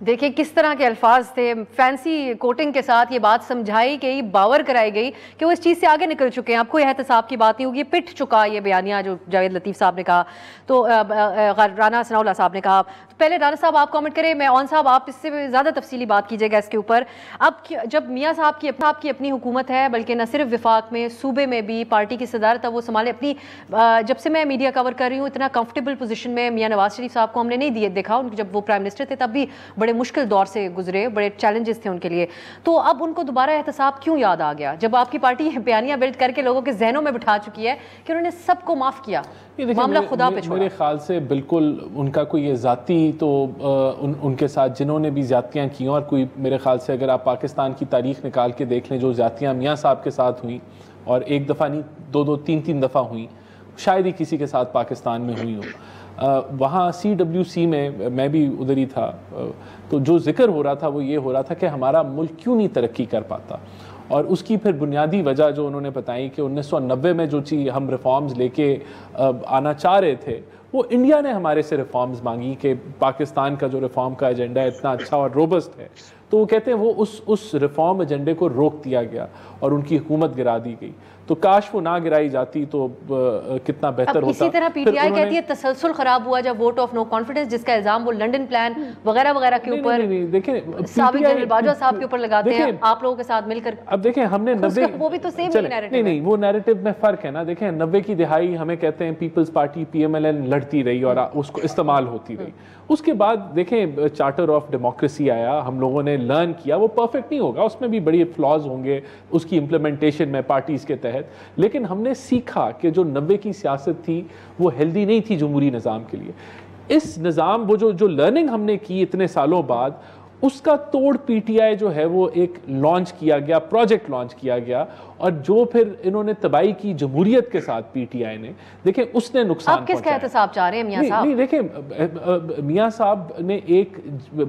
[SPEAKER 1] देखिए किस तरह के अल्फाज थे, फैंसी कोटिंग के साथ ये बात समझाई गई, बावर कराई गई कि वो इस चीज़ से आगे निकल चुके हैं। आपको यह एहतसाब की बात नहीं होगी, पिट चुका ये बयानिया जो जावेद लतीफ़ साहब ने कहा, तो राना सनाउल्लाह साहब ने कहा। तो पहले राना साहब आप कमेंट करें, मैं ऑन साहब आप इससे ज़्यादा तफसीली बात कीजिएगा इसके ऊपर। अब जब मियाँ साहब की अपनी हुकूमत है, बल्कि न सिर्फ विफाक में सूबे में भी पार्टी की सदारत वो संभाले अपनी, जब से मैं मीडिया कवर कर रही हूँ इतना कंफर्टेबल पोजीशन में मियाँ नवाज शरीफ साहब को हमने नहीं देखा। उनके जब वो प्राइम मिनिस्टर थे तब भी बड़े बड़े मुश्किल दौर से गुजरे, बड़े चैलेंजेस थे उनके लिए, तो अब उनको दोबारा एहतसाब क्यों याद आ गया जब आपकी पार्टी बयानियां बिल्ड करके लोगों के जहनों में बिठा चुकी है कि उन्होंने सबको माफ किया, मामला खुदा पे छोड़ा?
[SPEAKER 2] मेरे ख्याल से बिल्कुल उनका कोई ये जाती तो उनके साथ जिन्होंने भी ज्यादतियाँ की और कोई, मेरे ख्याल से अगर आप पाकिस्तान की तारीख निकाल के देख लें जो ज्यादतियाँ मियाँ साहब के साथ हुई, और एक दफ़ा नहीं, दो तीन दफ़ा हुई, शायद ही किसी के साथ पाकिस्तान में हुई हो। वहाँ CWC में मैं भी उधर ही था, तो जो जिक्र हो रहा था वो ये हो रहा था कि हमारा मुल्क क्यों नहीं तरक्की कर पाता, और उसकी फिर बुनियादी वजह जो उन्होंने बताई कि 1990 में जो चीज़ हम रिफॉर्म्स लेके आना चाह रहे थे, वो इंडिया ने हमारे से रिफॉर्म्स मांगी कि पाकिस्तान का जो रिफॉर्म का एजेंडा इतना अच्छा और रोबस्ट है, तो वो कहते हैं वो उस रिफॉर्म एजेंडे को रोक दिया गया और उनकी हुकूमत गिरा दी गई। तो काश वो ना गिराई जाती तो कितना बेहतर होता।
[SPEAKER 1] इसी तरह PTI कहती है तसलसल खराब हुआ जब वोट ऑफ नो कॉन्फिडेंस, जिसका इल्जाम वो लंदन प्लान वगैरह वगैरह के ऊपर साबिक जनरल बाजवा साहब के ऊपर लगाते हैं आप लोगों के साथ मिलकर।
[SPEAKER 2] अब देखें हमने 90,
[SPEAKER 1] वो भी तो सेम ही नैरेटिव
[SPEAKER 2] नहीं वो नैरेटिव में फर्क है ना। देखें 90 की दिहाई हमें कहते हैं पीपल्स पार्टी PMLN लड़ती रही और उसको इस्तेमाल होती रही। उसके बाद देखें चार्टर ऑफ डेमोक्रेसी आया, हम लोगों ने लर्न किया, वो परफेक्ट नहीं होगा, उसमें भी बड़ी फ्लॉज होंगे उसकी इम्प्लीमेंटेशन में पार्टीज के तहत, लेकिन हमने सीखा कि जो 90 की सियासत थी वो हेल्दी नहीं थी जमहूरी निज़ाम के लिए। इस निज़ाम वो जो लर्निंग हमने की इतने सालों बाद, उसका तोड़ PTI जो है वो एक लॉन्च किया गया, प्रोजेक्ट लॉन्च किया गया, और जो फिर इन्होंने तबाही की जमहूरियत के साथ PTI ने, देखें उसने नुकसान
[SPEAKER 1] आप किसका एहतसाब चाह रहे हैं मियां साहब?
[SPEAKER 2] नहीं देखें मियां साहब ने एक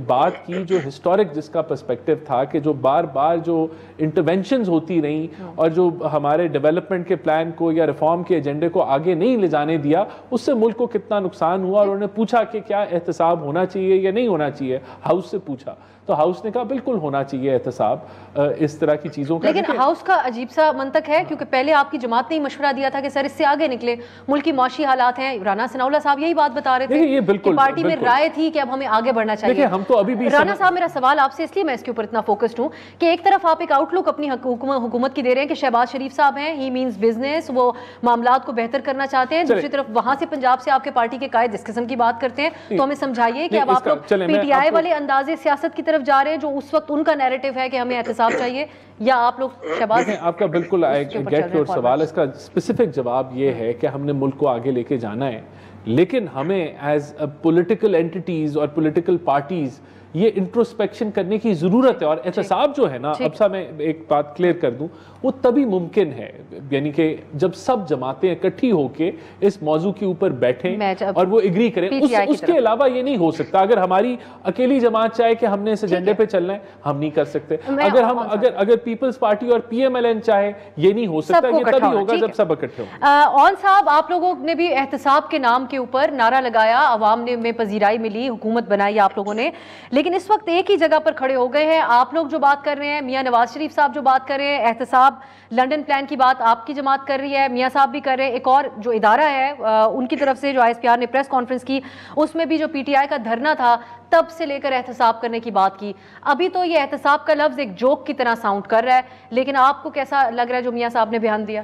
[SPEAKER 2] बात की जो हिस्टोरिक, जिसका पर्सपेक्टिव था कि जो बार बार जो इंटरवेंशंस होती रहीं और जो हमारे डेवलपमेंट के प्लान को या रिफॉर्म के एजेंडे को आगे नहीं ले जाने दिया, उससे मुल्क को कितना नुकसान हुआ। और उन्होंने पूछा कि क्या एहतसाब होना चाहिए या नहीं होना चाहिए, हाउस से पूछा, तो हाउस ने कहा बिल्कुल होना चाहिए एहतसाब इस तरह की चीज़ों का।
[SPEAKER 1] लेकिन हाउस का अजीब सा मंतक है, क्योंकि पहले आपकी जमात ने मशवरा दिया था कि सर इससे आगे निकले, मुल्क की माशी हालात हैं। राना सनाउल्लाह साहब यही बात बता रहे थे,
[SPEAKER 2] ये बिल्कुल,
[SPEAKER 1] कि पार्टी में राय थी कि अब हमें आगे बढ़ना चाहिए।
[SPEAKER 2] हम तो अभी भी
[SPEAKER 1] राना साहब, मेरा सवाल आपसे इसलिए मैं इसके ऊपर इतना फोकस्ड हूँ कि एक तरफ आप एक आउटलुक अपनी हुकूमत की दे रहे हैं कि शहबाज शरीफ साहब हैं, ही मीन्स बिजनेस, वो मामलात को बेहतर करना चाहते हैं। दूसरी तरफ वहां से पंजाब से आपके पार्टी के कायद जिस किस्म की बात करते हैं, तो हमें समझाइए कि अब आप लोग PTI वाले अंदाजे सियासत की तरफ जा रहे हैं जो उस वक्त उनका नैरेटिव है कि हमें एहतसाब चाहिए, या आप लोग शहबाज?
[SPEAKER 2] आपका बिल्कुल गेट योर सवाल, इसका स्पेसिफिक जवाब ये है कि हमने मुल्क को आगे लेके जाना है, लेकिन हमें एज पॉलिटिकल एंटिटीज और पॉलिटिकल पार्टीज ये इंट्रोस्पेक्शन करने की ज़रूरत है। और एहतसाब जो है ना, अब सा मैं एक बात क्लियर कर दूं, वो तभी मुमकिन है यानी कि जब सब जमातें इकट्ठी होके इस मौजू के ऊपर बैठें और वो एग्री करें। उसके अलावा ये नहीं हो सकता। अगर हमारी अकेली जमात चाहे कि हमने इस एजेंडे पे चलना है, हम नहीं कर सकते। अगर पीपल्स पार्टी और PMLN चाहे, ये नहीं हो सकता। ये तभी होगा जब सब इकट्ठे हों।
[SPEAKER 1] ऑन साहब, आप लोगों ने भी एहतसाब के नाम के ऊपर नारा लगाया, अवाम ने में पजीराई मिली, हुकूमत बनाई आप लोगों ने, लेकिन इस वक्त एक ही जगह पर खड़े हो गए हैं। आप लोग जो बात कर रहे हैं, मियां नवाज शरीफ साहब जो बात कर रहे हैं, एहतसाब लंदन प्लान की बात आपकी जमात कर रही है, मियां साहब भी कर रहे हैं। एक और जो इदारा है उनकी तरफ से जो ISPR ने प्रेस कॉन्फ्रेंस की, उसमें भी जो PTI का धरना था तब से लेकर एहतसाब करने की बात की। अभी तो ये एहतसाब का लफ्ज एक जोक की तरह साउंड कर रहा है, लेकिन आपको कैसा लग रहा है जो मियां साहब ने बयान दिया?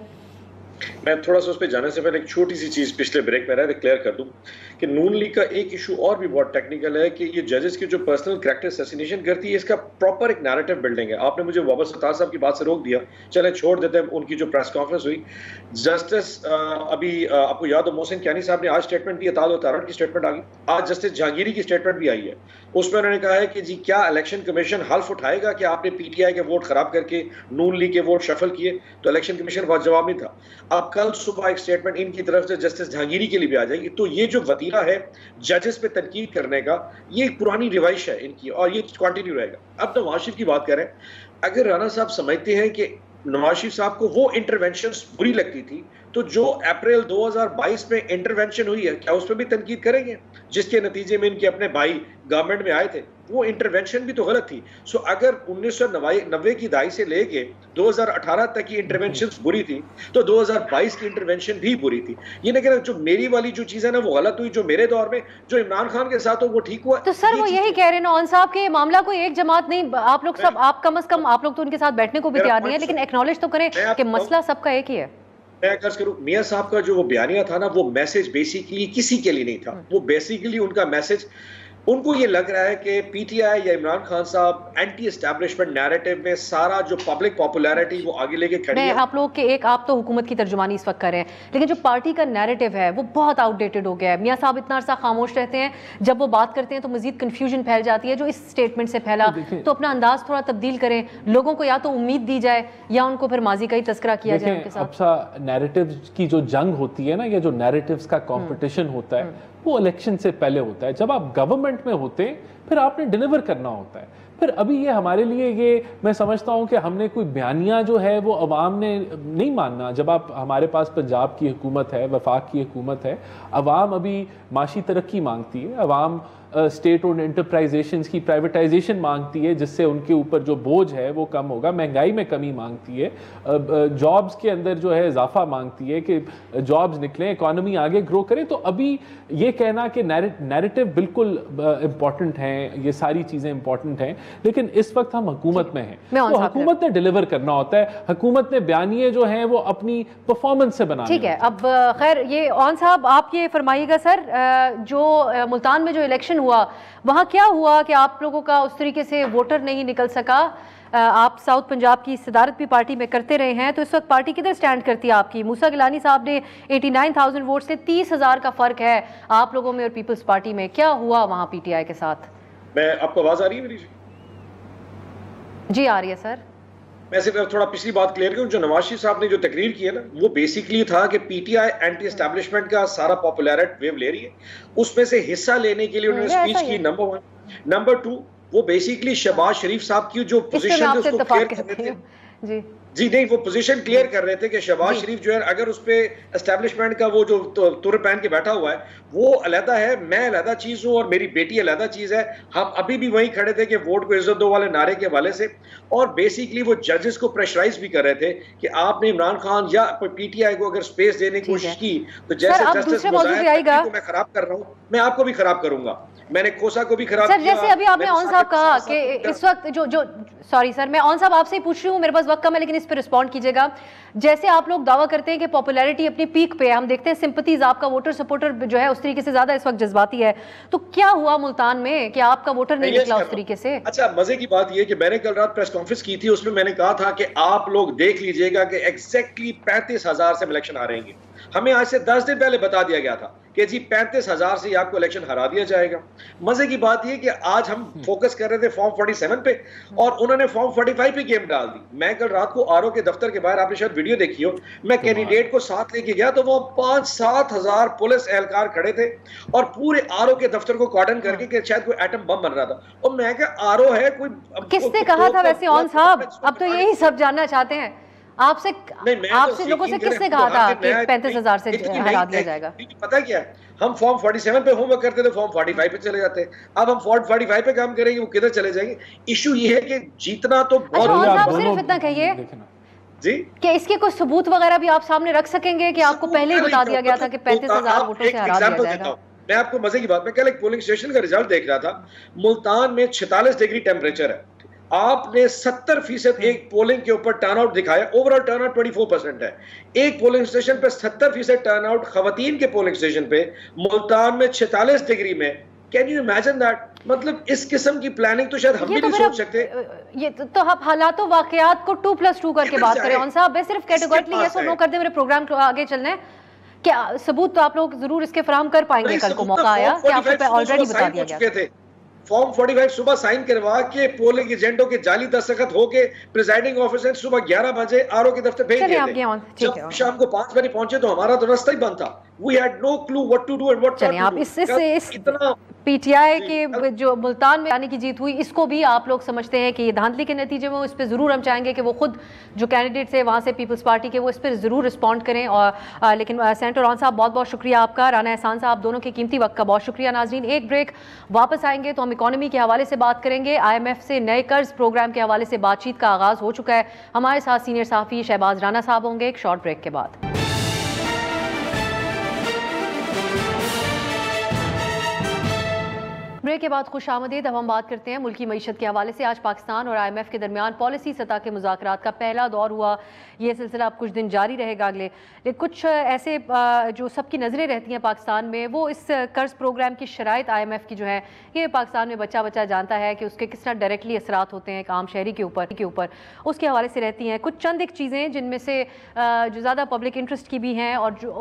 [SPEAKER 3] मैं थोड़ा सा उस पर जाने से पहले एक छोटी सी चीज़ पिछले ब्रेक में रहा क्लियर कर दूं कि नून लीग का एक इशू और भी बहुत टेक्निकल है कि ये जजेस की जो पर्सनल कैरेक्टर असैसिनेशन करती है, इसका प्रॉपर एक नैरेटिव बिल्डिंग है। आपने मुझे बाबर सत्तार साहब की बात से रोक दिया, चले छोड़ देते हैं उनकी जो प्रेस कॉन्फ्रेंस हुई। जस्टिस अभी आपको याद हो मोहसिन कियानी साहब ने आज स्टेटमेंट दी, अताद और तारड़ की स्टेटमेंट आ गई, आज जस्टिस जहांगीरी की स्टेटमेंट भी आई है। उसमें उन्होंने कहा है कि जी क्या इलेक्शन कमीशन हल्फ उठाएगा कि आपने PTI के वोट खराब करके नून लीग के वोट शफल किए, तो इलेक्शन कमीशन बहुत जवाब नहीं था। अब कल सुबह एक स्टेटमेंट इनकी तरफ से जस्टिस जहांगीरी के लिए भी आ जाएगी। तो ये जो वतीरा है जजेस पे तनकीद करने का, ये एक पुरानी रिवाइश है इनकी और ये कंटिन्यू रहेगा। अब नवाज शरीफ की बात करें, अगर राणा साहब समझते हैं कि नवाज शरीफ साहब को वो इंटरवेंशन बुरी लगती थी, तो जो अप्रैल 2022 में इंटरवेंशन हुई है, क्या उस पर भी तनकीद करेंगे, जिसके नतीजे में इनके अपने भाई गवर्नमेंट में आए थे? वो इंटरवेंशन भी तो गलत थी। सो अगर 1990 की दहाई से लेके 2018 तक की इंटरवेंशन बुरी थी, तो 2022 की इंटरवेंशन भी बुरी थी। ये नहीं कहना जो मेरी वाली जो चीज है ना वो गलत हुई, जो मेरे दौर में जो इमरान खान के साथ हो वो ठीक हुआ।
[SPEAKER 1] तो सर वो यही कह रहे हैं ना साहब के मामला कोई एक जमात नहीं, आप लोग सब, आप कम से कम आप लोग तो उनके साथ बैठने को भी तैयार नहीं है, लेकिन एक्नॉलेज तो करें कि मसला सबका एक ही है।
[SPEAKER 3] मैं अर्ज करूं, मियां साहब का जो वो बयानिया था ना, वो मैसेज बेसिकली किसी के लिए नहीं था। वो बेसिकली उनका मैसेज उनको ये लग रहा है कि पीटीआई या इमरान खान साहब एंटी एस्टैब्लिशमेंट नैरेटिव में सारा जो पब्लिक पॉपुलैरिटी वो आगे लेके खड़ी है।
[SPEAKER 1] आप लोग के आप तो हुकूमत की तर्जुमानी इस वक्त कर रहे हैं, लेकिन जो पार्टी का नैरेटिव है वो बहुत आउटडेटेड हो गया है। मियां साहब इतना अरसा खामोश रहते हैं, जब वो बात करते हैं तो मजीद कंफ्यूजन फैल जाती है जो इस स्टेटमेंट से फैला। तो अपना अंदाज थोड़ा तब्दील करें, लोगों को या तो उम्मीद दी जाए या उनको फिर माजी का ही तस्करा किया जाए उनके साथ।
[SPEAKER 2] नैरेटिव की जो जंग होती है ना, या जो नैरेटिव्स का कंपटीशन होता है वो इलेक्शन से पहले होता है। जब आप गवर्नमेंट में होते हैं फिर आपने डिलीवर करना होता है। फिर अभी ये हमारे लिए, ये मैं समझता हूँ कि हमने कोई बयानिया जो है वो अवाम ने नहीं मानना। जब आप, हमारे पास पंजाब की हुकूमत है, वफाक की हुकूमत है, अवाम अभी माशी तरक्की मांगती है, अवाम स्टेट ओन्ड एंटरप्राइजेशंस की प्राइवेटाइजेशन मांगती है जिससे उनके ऊपर जो बोझ है वो कम होगा, महंगाई में कमी मांगती है, जॉब्स के अंदर जो है इजाफा मांगती है कि जॉब्स निकलें, इकॉनमी आगे ग्रो करे। तो अभी ये कहना कि नैरेटिव बिल्कुल इंपॉर्टेंट हैं, ये सारी चीज़ें इंपॉर्टेंट हैं, लेकिन इस वक्त हम हुकूमत में हैं, तो हुकूमत ने डिलीवर करना होता है। हुकूमत ने बयानिए जो हैं वो अपनी परफॉर्मेंस से बनाना।
[SPEAKER 1] ठीक है, अब खैर ये ऑन साहब आप ये फरमाइएगा सर, जो मुल्तान में जो इलेक्शन हुआ वहां क्या हुआ कि आप लोगों का उस तरीके से वोटर नहीं निकल सका? आप साउथ पंजाब की सदारत भी पार्टी में करते रहे हैं, तो इस वक्त पार्टी किधर स्टैंड करती है आपकी? मूसा गिलानी साहब ने 89,000 वोट से 30,000 का फर्क है आप लोगों में और पीपल्स पार्टी में। क्या हुआ वहां पीटीआई के साथ?
[SPEAKER 3] मैं, आपको आवाज आ रही है मेरी?
[SPEAKER 1] जी आ रही है सर।
[SPEAKER 3] मैं सिर्फ थोड़ा पिछली बात क्लियर करूं, जो नवाज शरीफ साहब ने जो तकरीर की है ना, वो बेसिकली था कि पीटीआई एंटी एस्टैब्लिशमेंट का सारा पॉपुलैरिटी वेव ले रही है, उसमें से हिस्सा लेने के लिए उन्होंने स्पीच की, नंबर 1। नंबर 2, वो बेसिकली शहबाज शरीफ साहब की जो पोजीशन है उसको क्लियर कर रहे थे। जी नहीं, वो पोजीशन क्लियर कर रहे थे कि शहबाज शरीफ जो है अगर उस पे एस्टैब्लिशमेंट का वो जो तुर पहन के बैठा हुआ है वो अलहदा है, मैं अलहदा चीज हूँ और मेरी बेटी अलहदा चीज है। हम अभी भी वहीं खड़े थे कि वोट को इज्जत दो वाले नारे के हवाले से, और बेसिकली वो जजेस को प्रेशराइज भी कर रहे थे कि आपने इमरान खान या पीटीआई को अगर स्पेस देने की कोशिश की तो जैसे जस्टिस को मैं खराब कर रहा हूँ, मैं आपको भी खराब करूंगा। मैंने खोसा को भी खराब
[SPEAKER 1] सर किया। जैसे अभी आपने ऑन साहब कहा कि इस वक्त जो सॉरी सर, मैं ऑन साहब आपसे ही पूछ रही हूँ, मेरे पास वक्त कम है लेकिन इस पर रिस्पॉन्ड कीजिएगा। जैसे आप लोग दावा करते हैं कि पॉपुलैरिटी अपनी पीक पे है, हम देखते हैं सिंपथीज, आपका वोटर सपोर्टर जो है उस तरीके से ज्यादा इस वक्त जज्बाती है, तो क्या हुआ मुल्तान में कि आपका वोटर नहीं निकला उस तरीके से?
[SPEAKER 3] अच्छा, मजे की बात यह कि मैंने कल रात प्रेस कॉन्फ्रेंस की थी, उसमें मैंने कहा था कि आप लोग देख लीजिएगा कि एग्जैक्टली 35,000 से इलेक्शन आ रहेंगे। हमें आज से 10 दिन पहले बता दिया गया था कि जी 35,000 से आपको इलेक्शन हरा दिया जाएगा। मजे की बात यह कि आज हम फोकस कर रहे थे फॉर्म 47 पे और उन्होंने फॉर्म 45 पे गेम डाल दी। मैं कल रात को आरओ के दफ्तर के बाहर, आपने शायद वीडियो देखी हो, मैं कैंडिडेट को साथ लेके गया तो वो 5-7 हजार पुलिस एहलकार खड़े थे और पूरे आरओ के दफ्तर को कॉर्डन करके कि शायद कोई एटम बम बन रहा था। और मैं क्या आरओ है कोई,
[SPEAKER 1] किसने कहा था वैसे ऑन साहब? अब तो यही सब जानना चाहते हैं आपसे लोगों से किसने कहा था कि 35,000 से हरा दिया जाएगा?
[SPEAKER 3] पता क्या है, हम फॉर्म 47 पे होमवर्क करते थे, फॉर्म 45 पे चले जाते हैं। अब हम फॉर्म 45 पे काम करेंगे, वो किधर चले जाएंगे? इशू ये है कि जीतना तो
[SPEAKER 1] बहुत। सिर्फ इतना कहिए
[SPEAKER 3] जी
[SPEAKER 1] कि इसके कुछ सबूत वगैरह भी आप सामने रख सकेंगे कि आपको पहले ही बता दिया गया था कि 35,000 वोटों से हरा दिया जाएगा?
[SPEAKER 3] मैं आपको मजे की बात, मैं कल एक पोलिंग स्टेशन का रिजल्ट देख रहा था, मुल्तान में 46 डिग्री टेम्परेचर है, आपने 70% एक पोलिंग के ऊपर टर्नआउट दिखाया, ओवरऑल टर्नआउट 24% है। एक पोलिंग स्टेशन पे 70% टर्नआउट खवातीन के पोलिंग स्टेशन पे, मुल्तान में 46 डिग्री में। Can you imagine that? मतलब इस किस्म की प्लानिंग तो शायद हम भी नहीं सोच सकते।
[SPEAKER 1] ये तो आप हालातों वाकयात को 2+2 करके बात करें ऑन साहब। मैं सिर्फ कैटेगोरिकली यस और नो कर दे, मेरे प्रोग्राम को आगे चलना है। क्या सबूत तो आप लोग जरूर इसके फराहम कर पाएंगे? कल को मौका आया कि आपको ऑलरेडी बता दिया गया था।
[SPEAKER 3] फॉर्म 45 सुबह साइन करवा के पोलिंग एजेंटों के जाली दस्तखत होके प्रिजाइडिंग ऑफिसर सुबह 11 बजे आरओ के दफ्तर भेज दिए थे। जब शाम को 5 बजे पहुंचे तो हमारा तो रास्ता ही बंद था। We had no clue what to do and what not to do।
[SPEAKER 1] आप इस पीटीआई के जो मुल्तान में आने की जीत हुई, इसको भी आप लोग समझते हैं कि ये धांधली के नतीजे में, इस पर जरूर हम चाहेंगे कि वो खुद जो कैंडिडेट्स है वहाँ से पीपल्स पार्टी के, वो इस पर जरूर रिस्पॉन्ड करें। और लेकिन सेनेटर रॉन साहब बहुत बहुत शुक्रिया आपका, राना एहसान साहब दोनों के कीमती वक्त का बहुत शुक्रिया। नाजरीन एक ब्रेक, वापस आएंगे तो हम इकॉनमी के हवाले से बात करेंगे। IMF से नए कर्ज प्रोग्राम के हवाले से बातचीत का आगाज हो चुका है। हमारे साथ सीनियर सहाफ़ी शहबाज राना साहब होंगे एक शॉर्ट ब्रेक के बाद। ब्रेक के बाद खुश आमदीद। अब हम बात करते हैं मुल्की मईशत के हवाले से। आज पाकिस्तान और IMF के दरमियान पॉलिसी सतह के मुज़ाकरात का पहला दौर हुआ। ये सिलसिला अब कुछ दिन जारी रहेगा अगले। लेकिन कुछ ऐसे जो सबकी नज़रें रहती हैं पाकिस्तान में, वो इस कर्ज प्रोग्राम की शराइत IMF की जो है, ये पाकिस्तान में बच्चा बच्चा जानता है कि उसके किस तरह डायरेक्टली असरात होते हैं एक आम शहरी के ऊपर उसके हवाले से रहती हैं। कुछ चंद एक चीज़ें जिनमें से जो ज़्यादा पब्लिक इंटरेस्ट की भी हैं और जो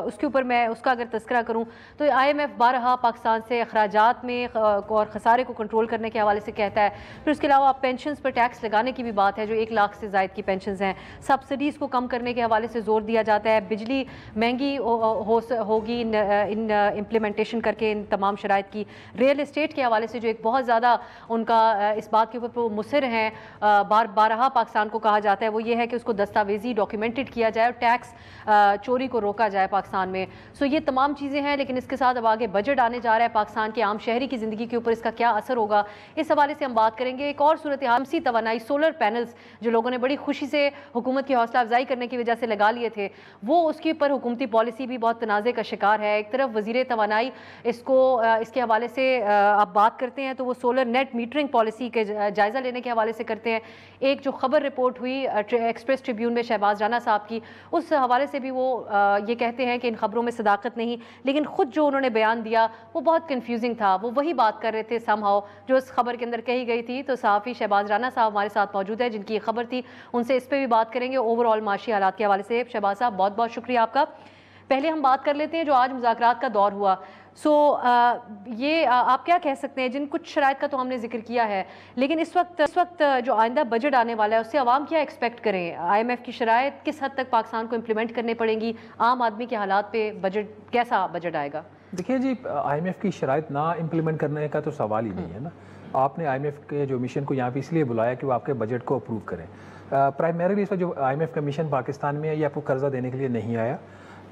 [SPEAKER 1] उसके ऊपर मैं उसका अगर तस्करा करूँ तो IMF बारहा पाकिस्तान से अखराजात में और खसारे को कंट्रोल करने के हवाले से कहता है। फिर उसके अलावा पेंशन्स पर टैक्स लगाने की भी बात है, जो 1 लाख से ज़ायद की पेंशन्स हैं। सब्सिडीज़ को कम करने के हवाले से जोर दिया जाता है। बिजली महंगी होगी इन इम्प्लीमेंटेशन करके इन तमाम शराइत की। रियल इस्टेट के हवाले से जो एक बहुत ज़्यादा उनका इस बात के ऊपर मुसर हैं, बारहा पाकिस्तान को कहा जाता है, वो ये है कि उसको दस्तावेजी डॉक्यूमेंटेड किया जाए और टैक्स चोरी को रोका जाए पाकिस्तान में। सो ये तमाम चीज़ें हैं। लेकिन इसके साथ अब आगे बजट आने जा रहा है। पाकिस्तान के आम शहरी की ज़िंदगी के ऊपर इसका क्या असर होगा, इस हवाले से हम बात करेंगे। एक और सूरत हाल, शमसी तवानाई सोलर पैनल्स जो लोगों ने बड़ी खुशी से हुकूमत की हौसला अफजाई करने की वजह से लगा लिए थे, वो उसके ऊपर हुकूमती पॉलिसी भी बहुत तनाज़े का शिकार है। एक तरफ वज़ीर तवानाई इसके हवाले से आप बात करते हैं तो वो सोलर नेट मीटरिंग पॉलिसी के जायज़ा लेने के हवाले से करते हैं। एक जो खबर रिपोर्ट हुई एक्सप्रेस ट्रिब्यून में शहबाज राना साहब की, उस हवाले से भी वो ये कहते हैं कि इन खबरों में सदाकत नहीं, लेकिन खुद जो उन्होंने बयान दिया वो बहुत कन्फ्यूजिंग था। वो वही बात कर रहे थे समहाउ जो इस खबर के अंदर कही गई थी। तो सहाफ़ी शहबाज राना साहब हमारे साथ मौजूद है जिनकी ये खबर थी, उनसे इस पर भी बात करेंगे। ओवरऑल माशी हालात के हवाले से शहबाज साहब बहुत बहुत शुक्रिया आपका। पहले हम बात कर लेते हैं जो आज मुज़ाकरात का दौर हुआ। ये आप क्या कह सकते हैं, जिन कुछ शराइत का तो हमने जिक्र किया है, लेकिन इस वक्त जो आइंदा बजट आने वाला है उससे आवाम क्या एक्सपेक्ट करें? IMF की शराइत किस हद तक पाकिस्तान को इम्प्लीमेंट करनी पड़ेंगी? आम आदमी के हालात पे कैसा बजट आएगा?
[SPEAKER 7] देखिए जी, IMF की शराइत ना इम्प्लीमेंट करने का तो सवाल ही नहीं है ना। आपने IMF के जो मिशन को यहाँ पे इसलिए बुलाया कि वो आपके बजट को अप्रूव करें। प्राइमरीली इस वक्त जो IMF का मिशन पाकिस्तान में है, ये आपको कर्जा देने के लिए नहीं आया।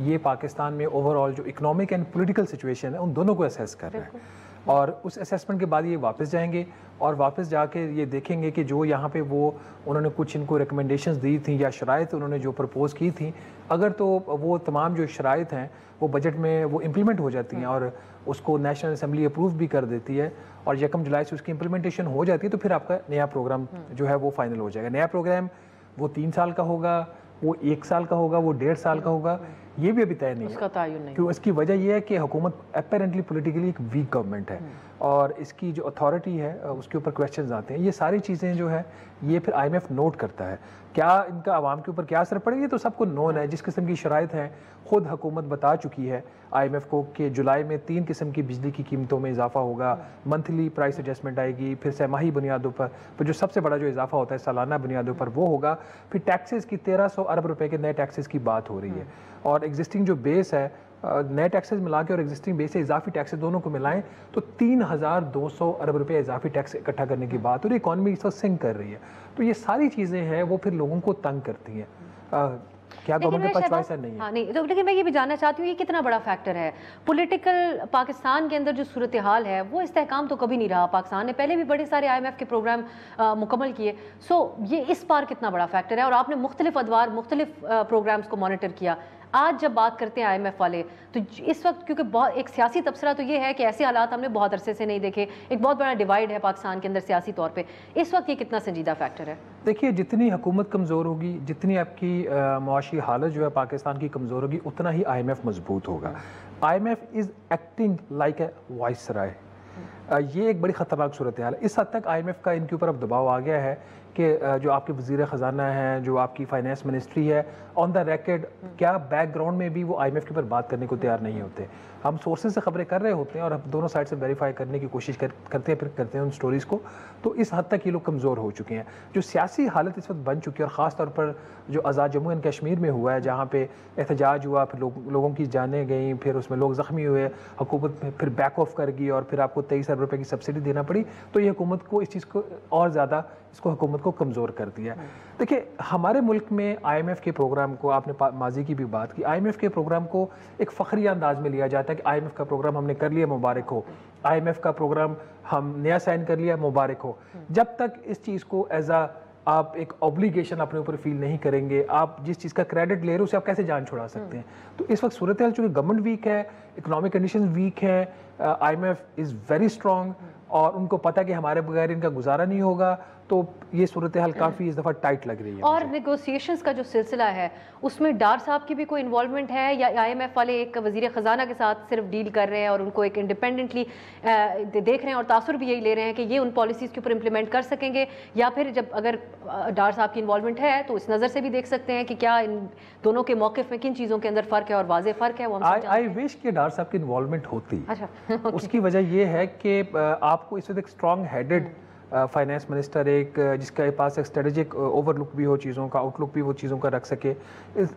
[SPEAKER 7] ये पाकिस्तान में ओवरऑल जो इकोनॉमिक एंड पॉलिटिकल सिचुएशन है उन दोनों को असेस कर रहा है, और उस असेसमेंट के बाद ये वापस जाएंगे और वापस जाके ये देखेंगे कि जो यहाँ पे वो उन्होंने कुछ इनको रिकमेंडेशंस दी थी या शराइत उन्होंने जो प्रपोज़ की थी, अगर तो वो तमाम जो शराइत हैं वो बजट में वो इम्प्लीमेंट हो जाती हैं और उसको नेशनल असम्बली अप्रूव भी कर देती है और 1 जुलाई से उसकी इम्प्लीमेंटेशन हो जाती है, तो फिर आपका नया प्रोग्राम जो है वो फाइनल हो जाएगा। नया प्रोग्राम वो 3 साल का होगा, वो 1 साल का होगा, वो 1.5 साल का होगा, ये भी अभी तय नहीं
[SPEAKER 1] उसका तयन नहीं।
[SPEAKER 7] क्यों? इसकी वजह यह है कि हुकूमत अपेरेंटली पॉलिटिकली एक वीक गवर्नमेंट है और इसकी जो अथॉरिटी है उसके ऊपर क्वेश्चंस आते हैं। ये सारी चीज़ें जो है ये फिर IMF नोट करता है। क्या इनका आवाम के ऊपर क्या असर पड़ेगा ये तो सबको नोन है। जिस किस्म की शराइत हैं खुद हुकूमत बता चुकी है IMF को कि जुलाई में 3 किस्म की बिजली की कीमतों में इजाफा होगा, मंथली प्राइस एडजस्टमेंट आएगी, फिर सहमाही बुनियादों पर जो सबसे बड़ा जो इजाफा होता है सालाना बुनियादों पर वो होगा, फिर टैक्सेस की 1300 अरब रुपए के नए टैक्सेस की बात हो रही है और एग्जिस्टिंग जो बेस है नए टैक्सेस मिला के और एग्जिस्टिंग बेस से इजाफी टैक्सेस दोनों को मिलाएं तो 3200 अरब रुपए इजाफी टैक्स इकट्ठा करने की बात और इकॉनमी इस वक्त सिंक कर रही है। तो ये सारी चीज़ें हैं वो फिर लोगों को तंग करती हैं। क्या गवर्नमेंट के पास चॉइस नहीं है?
[SPEAKER 1] हाँ नहीं, तो लेकिन मैं ये भी जानना चाहती हूँ ये कितना बड़ा फैक्टर है पॉलिटिकल पाकिस्तान के अंदर जो सूरत हाल है वो इस्तेहकाम तो कभी नहीं रहा। पाकिस्तान ने पहले भी बड़े सारे IMF के प्रोग्राम मुकम्मल किए। सो ये इस बार कितना बड़ा फैक्टर है और आपने मुख्तलिफ अदवार मुख्तलिफ प्रोग्राम्स को मॉनिटर किया। आज जब बात करते हैं IMF वाले तो इस वक्त क्योंकि बहुत एक सियासी तबसरा तो ये है कि ऐसे हालात हमने बहुत अरसे से नहीं देखे, एक बहुत बड़ा डिवाइड है पाकिस्तान के अंदर सियासी तौर पे, इस वक्त ये कितना संजीदा फैक्टर है?
[SPEAKER 7] देखिए, जितनी हुकूमत कमज़ोर होगी, जितनी आपकी मुआशी हालत जो है पाकिस्तान की कमज़ोर होगी, उतना ही IMF मजबूत होगा। IMF is acting like a viceroy. ये एक बड़ी ख़तरनाक सूरत हाल है। इस हद तक IMF का इनके ऊपर अब दबाव आ गया है कि जो आपके वज़ीर ख़जाना हैं, जो आपकी फाइनेंस मिनिस्ट्री है, ऑन द रिकॉर्ड क्या बैकग्राउंड में भी वो IMF के ऊपर बात करने को तैयार नहीं होते। हम सोर्सेज से खबरें कर रहे होते हैं और हम दोनों साइड से वेरीफाई करने की कोशिश करते हैं, फिर करते हैं उन स्टोरीज़ को। तो इस हद तक ये लोग कमज़ोर हो चुके हैं। जो सियासी हालत इस वक्त बन चुकी है और ख़ास तौर पर जो आज़ाद जम्मू एंड कश्मीर में हुआ है, जहाँ पे एहतजाज हुआ, फिर लोगों की जानें गई, फिर उसमें लोग ज़ख्मी हुए, हुकूमत फिर बैक ऑफ कर गई और फिर आपको 23 अरब रुपये की सब्सिडी देना पड़ी। तो ये हुकूमत को इस चीज़ को और ज़्यादा हुकूमत को कमज़ोर कर दिया। देखिए, हमारे मुल्क में IMF के प्रोग्राम को, आपने माजी की भी बात की, IMF के प्रोग्राम को एक फ़ख्रिया अंदाज में लिया जाता है कि IMF का प्रोग्राम हमने कर लिया, मुबारक हो। IMF का प्रोग्राम हम नया साइन कर लिया, मुबारक हो। जब तक इस चीज़ को एज आप एक ऑब्लिगेशन अपने ऊपर फील नहीं करेंगे, आप जिस चीज़ का क्रेडिट ले रहे हो उसे आप कैसे जान छुड़ा सकते हैं? तो इस वक्त सूरत हाल चूँकि गवर्नमेंट वीक है, इकोनॉमिक कंडीशन वीक है, IMF इज़ वेरी स्ट्रॉन्ग और उनको पता कि हमारे बगैर इनका गुजारा नहीं होगा, तो ये सूरत हाल काफ़ी इस दफ़ा टाइट लग रही है।
[SPEAKER 1] और नेगोशिएशंस का जो सिलसिला है उसमें डार साहब की भी कोई इन्वॉल्वमेंट है या IMF वाले एक वज़ीर ख़जाना के साथ सिर्फ डील कर रहे हैं और उनको एक इंडिपेंडेंटली देख रहे हैं और तासुर भी यही ले रहे हैं कि ये उन पॉलिसीज़ के ऊपर इम्प्लीमेंट कर सकेंगे, या फिर जब अगर डार साहब की इन्वॉल्वमेंट है तो इस नज़र से भी देख सकते हैं कि क्या इन दोनों के मौक़िफ़ में किन चीज़ों के अंदर फ़र्क है और वाज़ेह फ़र्क है? वो
[SPEAKER 7] आई विश कि डार साहब की इन्वॉल्वमेंट होती।
[SPEAKER 1] अच्छा
[SPEAKER 7] उसकी वजह ये है कि आपको इस वक्त एक स्ट्रॉन्ग हेडेड फाइनेंस मिनिस्टर, एक जिसके पास एक स्ट्रेटेजिक ओवरलुक भी हो चीज़ों का, आउटलुक भी वो चीज़ों का रख सके,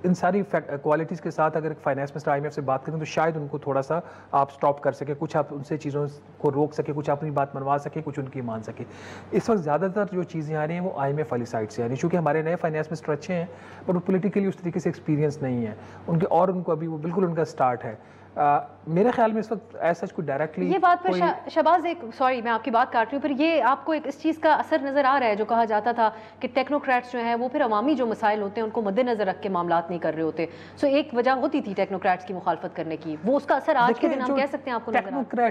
[SPEAKER 7] इन सारी क्वालिटीज़ के साथ अगर फाइनेंस मिनिस्टर IMF से बात करें तो शायद उनको थोड़ा सा आप स्टॉप कर सके, कुछ आप उनसे चीज़ों को रोक सके, कुछ अपनी बात मनवा सके, कुछ उनकी मान सके। इस वक्त ज़्यादातर जो चीज़ें आ रही हैं वो IMF वाली साइड से आ रही हैं, चूँकि हमारे नए फाइनेंस मिनिस्टर अच्छे हैं पर वो पोलिटिकली उस तरीके से एक्सपीरियंस नहीं है उनके, और उनको अभी वो बिल्कुल उनका स्टार्ट है। मेरे ख्याल में इस वक्त ऐसा कुछ डायरेक्टली
[SPEAKER 1] ये बात पर शहबाज, एक सॉरी मैं आपकी बात काट रही हूँ, पर ये आपको एक इस चीज़ का असर नज़र आ रहा है जो कहा जाता था कि टेक्नोक्रेट्स जो हैं वो फिर अवामी जो मसाइल होते हैं उनको मद्देनजर रख के मामलात नहीं कर रहे होते। सो एक वजह होती थी टेक्नोक्रेट्स की मुखालफत करने की, वो उसका असर आज के दिन हम कह सकते हैं आपको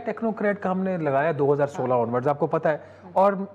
[SPEAKER 7] टेक्नोक्रेट का हमने लगाया 2016 ऑनवर्ड्स, आपको पता है, और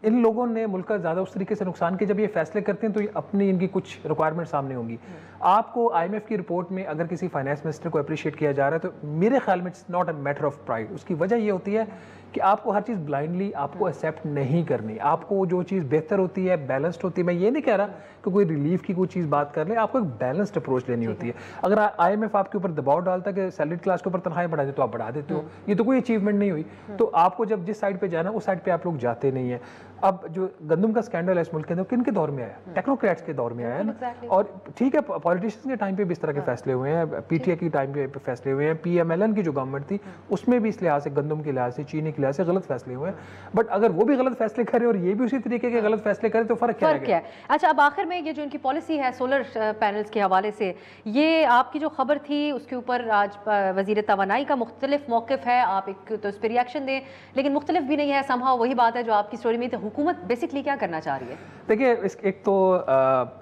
[SPEAKER 7] इन लोगों ने मुल्क का ज़्यादा उस तरीके से नुकसान किया। जब ये फैसले करते हैं तो ये अपनी इनकी कुछ रिक्वायरमेंट सामने होंगी। आपको IMF की रिपोर्ट में अगर किसी फाइनेंस मिनिस्टर को अप्रिशिएट किया जा रहा है तो मेरे ख्याल में it's not a matter of pride. उसकी वजह ये होती है कि आपको हर चीज़ ब्लाइंडली आपको एक्सेप्ट नहीं करनी। आपको जो चीज़ बेहतर होती है, बैलेंस्ड होती है, मैं ये नहीं कह रहा कि कोई रिलीफ की कोई चीज़ बात कर ले, आपको एक बैलेंस्ड अप्रोच लेनी होती है। अगर IMF आपके ऊपर दबाव डालता है कि सैलरी क्लास के ऊपर तनख्वाहें बढ़ा दे तो आप बढ़ा देते हो, ये तो कोई अचीवमेंट नहीं हुई। तो आपको जब जिस साइड पे जाना उस साइड पे आप लोग जाते नहीं है। अब जो गंदम का स्कैंडल है इस मुल्क के अंदर, किन के दौर में आया? टेक्नोक्रेट्स के दौर में आया ना। और ठीक है, पॉलिटिशियंस के टाइम पे भी इस तरह के फैसले हुए हैं, PTA की टाइम पे फैसले हुए हैं, PMLN की जो गवर्नमेंट थी उसमें भी इस लिहाज से, गंदम के लिहाज से, चीनी के लिहाज से गलत फैसले हुए हैं। बट अगर वो भी गलत फैसले करे और ये भी उसी तरीके के गलत फैसले करे तो फर्क क्या है?
[SPEAKER 1] अच्छा, अब आखिर में ये जो इनकी पॉलिसी है सोलर पैनल्स के हवाले से, ये आपकी जो खबर थी उसके ऊपर आज वजीर तवानाई का मुख्तलिफ मौक़िफ़ है, आप एक तो इस पर रिएक्शन दें, लेकिन मुख्तलिफ भी नहीं है, समहाउ वही बात है जो आपकी स्टोरी में थी। हुकूमत बेसिकली क्या करना चाह रही है?
[SPEAKER 7] देखिए, एक तो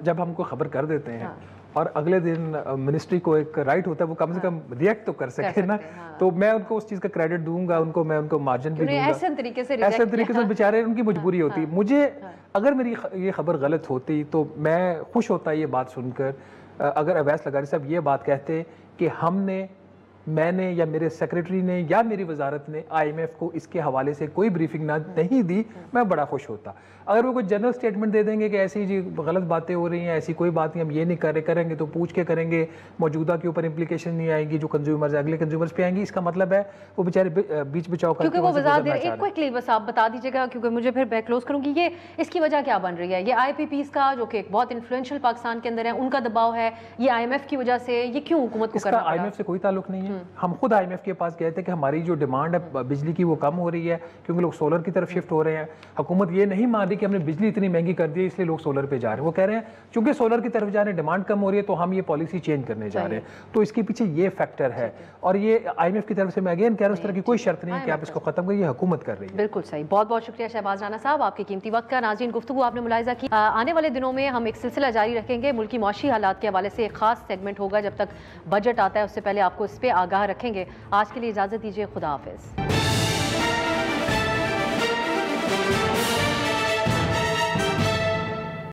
[SPEAKER 7] जब हमको खबर कर देते हैं और अगले दिन मिनिस्ट्री को एक राइट होता है वो कम से कम रिएक्ट तो कर सके ना, तो मैं उनको उस चीज़ का क्रेडिट दूंगा, मैं उनको मार्जिन भी दूंगा। ऐसे तरीके से बेचारे उनकी मजबूरी होती। मुझे अगर मेरी ये खबर गलत होती तो मैं खुश होता ये बात सुनकर, अगर अवैस लगारी साहब ये बात कहते कि मैंने या मेरे सेक्रेटरी ने या मेरी वजारत ने IMF को इसके हवाले से कोई ब्रीफिंग नहीं दी, मैं बड़ा खुश होता। अगर वो कोई जनरल स्टेटमेंट दे देंगे कि ऐसी जी गलत बातें हो रही हैं, ऐसी कोई बात नहीं, हम ये नहीं करेंगे तो पूछ के करेंगे, मौजूदा के ऊपर इंप्लीकेशन नहीं आएगी, जो कंज्यूमर्स अगले कंज्यूमर्स पे आएंगी, इसका मतलब है वो बेचारे बीच बचाव
[SPEAKER 1] क्योंकि वो वजारत एक क्विकली बस आप बता दीजिएगा, क्योंकि मुझे फिर मैं क्लोज करूँगी। ये इसकी वजह क्या बन रही है? ये IPPs का जो कि एक बहुत इन्फ्लुएंशियल पाकिस्तान के अंदर है, उनका दबाव है, ये IMF की वजह से, ये क्यों हुकूमत को करना पड़ा?
[SPEAKER 7] IMF से कोई ताल्लुक नहीं है। हम खुद IMF के पास गए थे कि हमारी जो डिमांड है बिजली की वो कम हो रही है क्योंकि लोग सोलर की तरफ शिफ्ट हो रहे हैं। हुकूमत ये नहीं मान रही कि हमने बिजली इतनी महंगी कर दी है इसलिए लोग सोलर पे जा रहे हैं। वो कह रहे हैं चूंकि सोलर की तरफ जा रहे हैं, डिमांड कम हो रही है, तो हम ये पॉलिसी चेंज करने जा रहे हैं। तो इसके पीछे ये फैक्टर है, और ये IMF की तरफ से मैं अगेन कह रहा हूं, उस तरह की कोई शर्त नहीं है कि आप इसको खत्म करिए, हुकूमत कर रही है।
[SPEAKER 1] बिल्कुल सही, बहुत बहुत शुक्रिया शहबाज राना साहब आपके कीमती वक्त का। नाज़रीन, गुफ्तगू आपने मुलाहिजा की। आने वाले दिनों में हम एक सिलसिला जारी रखेंगे, मुल्की मौशी हालात के हवाले से एक खास सेगमेंट होगा। जब तक बजट आता है उससे पहले आपको इस पर आगाह रखेंगे। आज के लिए इजाज़त दीजिए, खुदा हाफिज़।